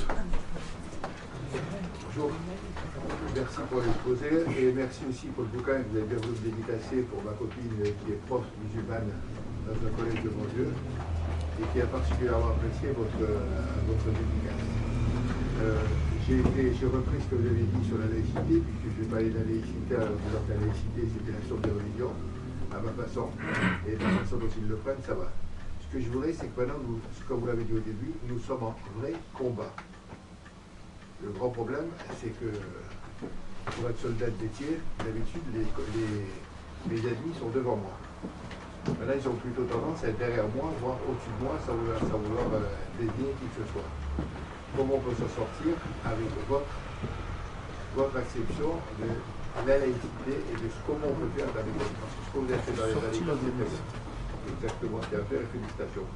[SPEAKER 7] Bonjour. Merci pour l'exposé et merci aussi pour le bouquin que vous avez bien voulu dédicacer pour ma copine qui est prof musulmane dans un collège de Bondieu et qui a particulièrement apprécié votre dédicace. J'ai repris ce que vous avez dit sur la laïcité, puisque je vais parler de la laïcité, alors que la laïcité c'était la source des religions, à ma façon, et de la façon dont ils le prennent, ça va. Ce que je voudrais, c'est que maintenant, comme vous l'avez dit au début, nous sommes en vrai combat. Le grand problème, c'est que pour être soldat de métier, d'habitude, les ennemis sont devant moi. Maintenant, ils ont plutôt tendance à être derrière moi, voire au-dessus de moi, sans vouloir désigner qui que ce soit. Comment on peut s'en sortir avec votre acception de la laïcité et de comment on peut faire avec elle. Parce que ce que vous avez fait dans les années, c'est exactement ce qu'il y a à faire, et félicitations.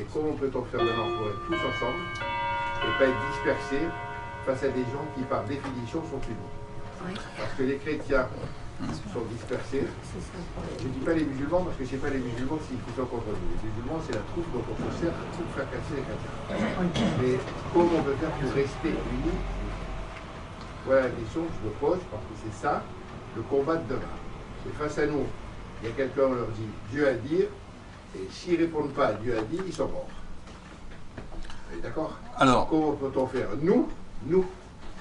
[SPEAKER 7] Et comment peut-on faire maintenant pour être tous ensemble et pas être dispersés face à des gens qui, par définition, sont unis. Parce que les chrétiens sont dispersés. Je ne dis pas les musulmans, parce que ce n'est pas les musulmans qui sont contre nous. Les musulmans, c'est la troupe dont on se sert pour faire casser les chrétiens. Mais comment on peut faire pour rester unis? Voilà la question que je me pose, parce que c'est ça, le combat de demain. C'est face à nous, il y a quelqu'un, on leur dit Dieu a dit, et s'ils ne répondent pas à Dieu a dit, ils sont morts. D'accord?
[SPEAKER 2] Alors,
[SPEAKER 7] comment peut-on faire, nous,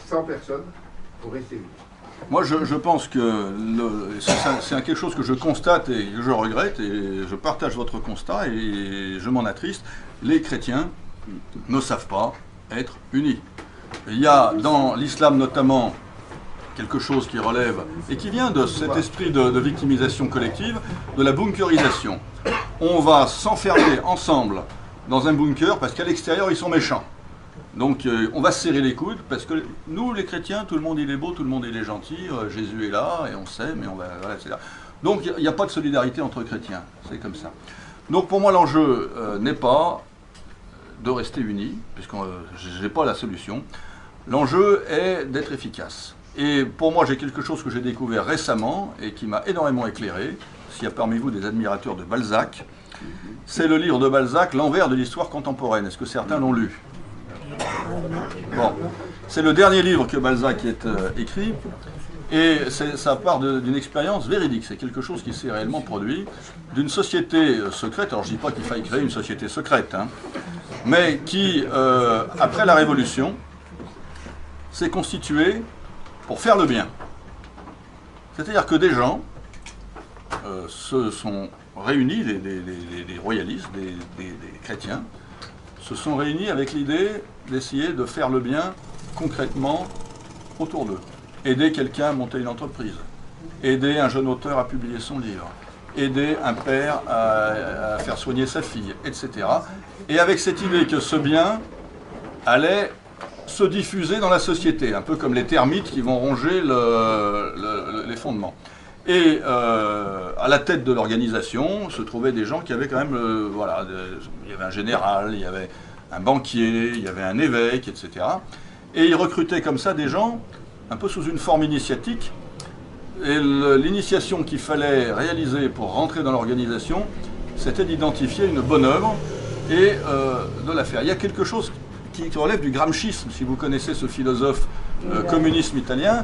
[SPEAKER 7] 100 personnes, pour rester unis?
[SPEAKER 2] moi, je pense que c'est quelque chose que je constate et que je regrette, et je partage votre constat, et je m'en attriste. Les chrétiens ne savent pas être unis. Il y a dans l'islam notamment quelque chose qui relève, et qui vient de cet esprit de victimisation collective, de la bunkerisation. On va s'enfermer ensemble dans un bunker parce qu'à l'extérieur, ils sont méchants. Donc on va se serrer les coudes parce que nous, les chrétiens, tout le monde il est beau, tout le monde il est gentil, Jésus est là et on s'aime et on va... Voilà, etc. Donc il n'y a pas de solidarité entre chrétiens, c'est comme ça. Donc pour moi l'enjeu n'est pas de rester unis, puisque je n'ai pas la solution. L'enjeu est d'être efficace. Et pour moi j'ai quelque chose que j'ai découvert récemment et qui m'a énormément éclairé. S'il y a parmi vous des admirateurs de Balzac, c'est le livre de Balzac, L'envers de l'histoire contemporaine. Est-ce que certains l'ont lu ? Bon, c'est le dernier livre que Balzac ait écrit, et ça part d'une expérience véridique, c'est quelque chose qui s'est réellement produit, d'une société secrète, alors je ne dis pas qu'il faille créer une société secrète, hein, mais qui, après la Révolution, s'est constituée pour faire le bien. C'est-à-dire que des gens se sont réunis, des royalistes, des chrétiens, se sont réunis avec l'idée d'essayer de faire le bien concrètement autour d'eux. Aider quelqu'un à monter une entreprise, aider un jeune auteur à publier son livre, aider un père à faire soigner sa fille, etc. Et avec cette idée que ce bien allait se diffuser dans la société, un peu comme les termites qui vont ronger les fondements. Et à la tête de l'organisation se trouvaient des gens qui avaient quand même, voilà, il y avait un général, il y avait un banquier, il y avait un évêque, etc. Et ils recrutaient comme ça des gens, un peu sous une forme initiatique, Et l'initiation qu'il fallait réaliser pour rentrer dans l'organisation, c'était d'identifier une bonne œuvre et de la faire. Il y a quelque chose qui relève du gramscisme, si vous connaissez ce philosophe communisme italien,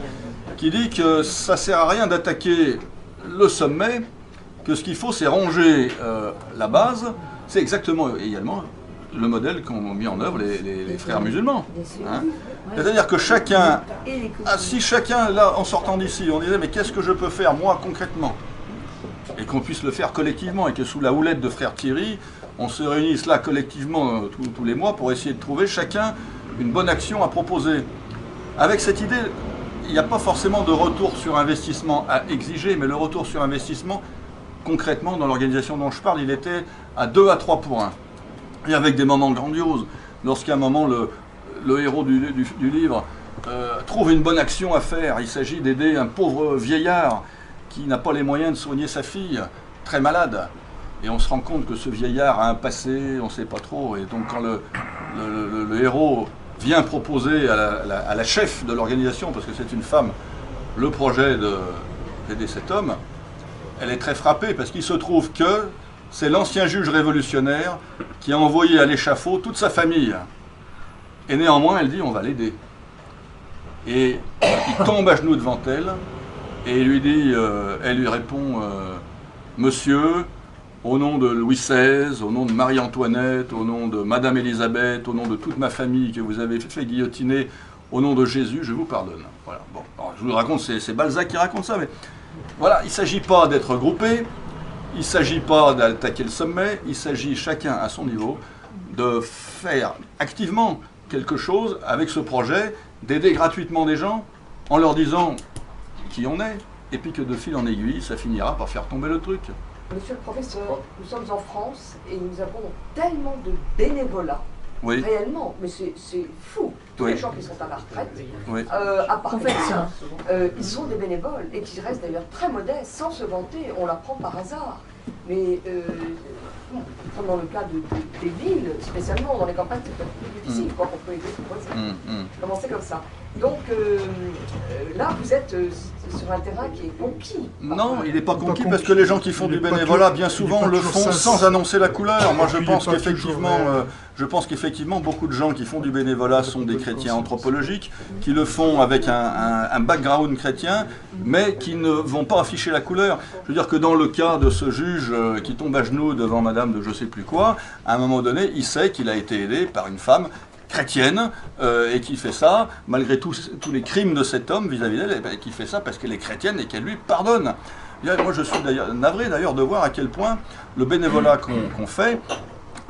[SPEAKER 2] qui dit que ça ne sert à rien d'attaquer le sommet, que ce qu'il faut c'est ronger la base. C'est exactement également le modèle qu'ont mis en œuvre les frères musulmans. Hein. C'est-à-dire que chacun, si chacun, là, en sortant d'ici, on disait mais qu'est-ce que je peux faire moi concrètement, et qu'on puisse le faire collectivement, et que sous la houlette de frère Thierry, on se réunisse là collectivement tous les mois pour essayer de trouver chacun une bonne action à proposer. Avec cette idée, il n'y a pas forcément de retour sur investissement à exiger, mais le retour sur investissement, concrètement, dans l'organisation dont je parle, il était à 2 à 3 pour 1. Et avec des moments grandioses. Lorsqu'à un moment, le héros du livre trouve une bonne action à faire, il s'agit d'aider un pauvre vieillard qui n'a pas les moyens de soigner sa fille, très malade. Et on se rend compte que ce vieillard a un passé, on ne sait pas trop. Et donc quand le héros vient proposer à la chef de l'organisation, parce que c'est une femme, le projet d'aider cet homme, elle est très frappée parce qu'il se trouve que c'est l'ancien juge révolutionnaire qui a envoyé à l'échafaud toute sa famille. Et néanmoins, elle dit on va l'aider. Et il tombe à genoux devant elle et elle lui répond Monsieur, au nom de Louis XVI, au nom de Marie-Antoinette, au nom de Madame Élisabeth, au nom de toute ma famille que vous avez fait guillotiner, au nom de Jésus, je vous pardonne. Voilà. Bon, alors, je vous le raconte, c'est Balzac qui raconte ça, mais voilà, il ne s'agit pas d'être groupé, il ne s'agit pas d'attaquer le sommet, il s'agit chacun à son niveau de faire activement quelque chose avec ce projet, d'aider gratuitement des gens en leur disant qui on est, et puis que de fil en aiguille, ça finira par faire tomber le truc.
[SPEAKER 8] Monsieur le professeur, nous sommes en France et nous avons tellement de bénévolat,
[SPEAKER 2] oui.
[SPEAKER 8] Réellement, mais c'est fou. Tous
[SPEAKER 2] oui.
[SPEAKER 8] les gens qui sont à la retraite,
[SPEAKER 2] oui.
[SPEAKER 8] À part ça, ils sont des bénévoles et qui restent d'ailleurs très modestes, sans se vanter, on l'apprend par hasard. Mais dans le cas des villes, spécialement dans les campagnes, c'est peut-être plus difficile, quoi, qu'on peut aider tout voisin. Commencer comme ça. Donc là, vous êtes sur un terrain qui est conquis.
[SPEAKER 2] Non, il n'est pas conquis parce que les gens qui font du bénévolat, bien souvent, le font sans annoncer la couleur. Moi, je pense qu'effectivement, beaucoup de gens qui font du bénévolat sont des chrétiens anthropologiques, qui le font avec un background chrétien, mais qui ne vont pas afficher la couleur. Je veux dire que dans le cas de ce juge qui tombe à genoux devant madame de je sais plus quoi, à un moment donné, il sait qu'il a été aidé par une femme chrétienne et qui fait ça, malgré tous les crimes de cet homme vis-à-vis d'elle, et qui fait ça parce qu'elle est chrétienne et qu'elle lui pardonne. Moi, je suis navré d'ailleurs de voir à quel point le bénévolat qu'on fait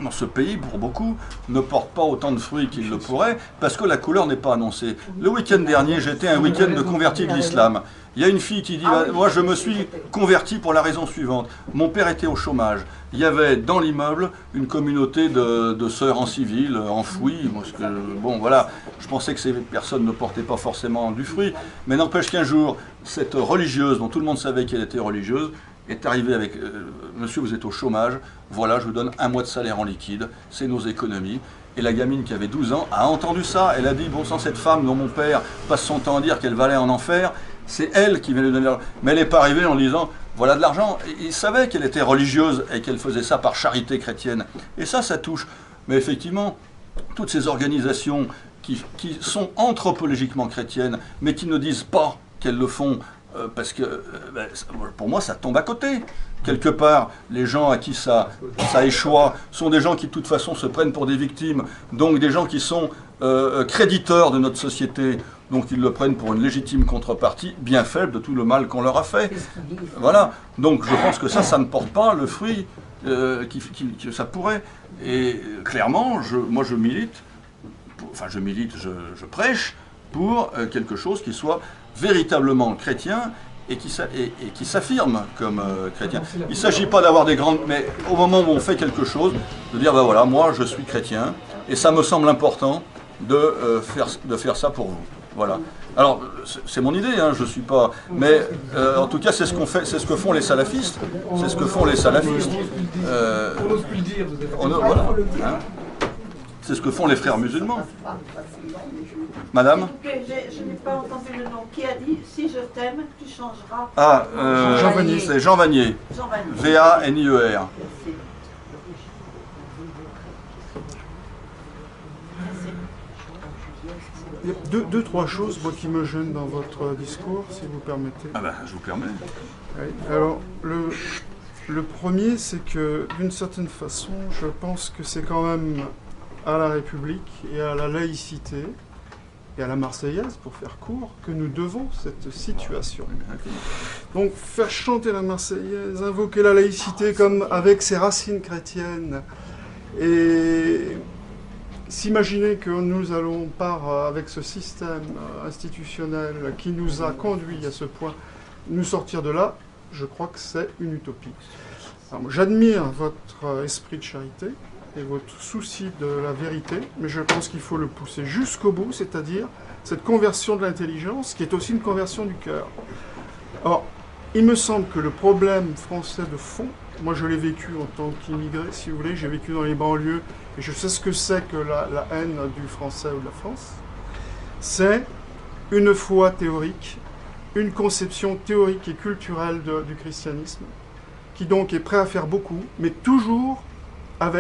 [SPEAKER 2] dans ce pays, pour beaucoup, ne porte pas autant de fruits qu'il le pourrait, parce que la couleur n'est pas annoncée. Le week-end dernier, j'étais un week-end de convertis de l'islam. Il y a une fille qui dit « Moi, je me suis converti pour la raison suivante. Mon père était au chômage. Il y avait dans l'immeuble une communauté de sœurs en civil, enfouies. Bon, voilà, je pensais que ces personnes ne portaient pas forcément du fruit. Mais n'empêche qu'un jour, cette religieuse, dont tout le monde savait qu'elle était religieuse, est arrivée avec Monsieur, vous êtes au chômage, voilà, je vous donne 1 mois de salaire en liquide, c'est nos économies. Et la gamine qui avait 12 ans a entendu ça. Elle a dit, bon sang, cette femme dont mon père passe son temps à dire qu'elle va aller en enfer, c'est elle qui vient lui donner l'argent. Mais elle n'est pas arrivée en disant, voilà de l'argent. Il savait qu'elle était religieuse et qu'elle faisait ça par charité chrétienne. Et ça touche. Mais effectivement, toutes ces organisations qui sont anthropologiquement chrétiennes, mais qui ne disent pas qu'elles le font parce que, pour moi, ça tombe à côté. Quelque part, les gens à qui ça échoue sont des gens qui, de toute façon, se prennent pour des victimes, donc des gens qui sont créditeurs de notre société, donc ils le prennent pour une légitime contrepartie, bien faible de tout le mal qu'on leur a fait. Voilà, donc je pense que ça ne porte pas le fruit que ça pourrait. Et clairement, moi je milite, je prêche pour quelque chose qui soit véritablement chrétien, et qui s'affirme comme chrétien. Il ne s'agit pas d'avoir des grandes... Mais au moment où on fait quelque chose, de dire, ben voilà, moi je suis chrétien, et ça me semble important de faire ça pour vous. Voilà. Alors, c'est mon idée, hein, je suis pas... Mais en tout cas, c'est ce qu'on fait, c'est ce que font les salafistes. C'est ce que font les salafistes.
[SPEAKER 5] On n'ose plus le dire, vous êtes...
[SPEAKER 2] Voilà. Hein. C'est ce que font les frères musulmans. Madame?
[SPEAKER 9] Je n'ai pas entendu le nom. Qui a dit « Si je t'aime, tu changeras »
[SPEAKER 2] Ah,
[SPEAKER 5] Jean Vanier.
[SPEAKER 2] c'est Jean Vanier.
[SPEAKER 9] Jean Vanier.
[SPEAKER 2] V-A-N-I-E-R.
[SPEAKER 9] Merci.
[SPEAKER 5] Il y a deux, trois choses moi, qui me gênent dans votre discours, si vous permettez.
[SPEAKER 2] Ah ben, je vous permets.
[SPEAKER 5] Oui. Alors, le premier, c'est que d'une certaine façon, je pense que c'est quand même à la République et à la laïcité et à la Marseillaise, pour faire court, que nous devons cette situation. Donc, faire chanter la Marseillaise, invoquer la laïcité comme avec ses racines chrétiennes et s'imaginer que nous allons avec ce système institutionnel qui nous a conduits à ce point, nous sortir de là, je crois que c'est une utopie. J'admire votre esprit de charité et votre souci de la vérité, mais je pense qu'il faut le pousser jusqu'au bout, c'est-à-dire cette conversion de l'intelligence qui est aussi une conversion du cœur. Or, il me semble que le problème français de fond, moi je l'ai vécu en tant qu'immigré, si vous voulez, j'ai vécu dans les banlieues et je sais ce que c'est que la haine du français ou de la France, c'est une foi théorique, une conception théorique et culturelle du christianisme, qui donc est prêt à faire beaucoup, mais toujours avec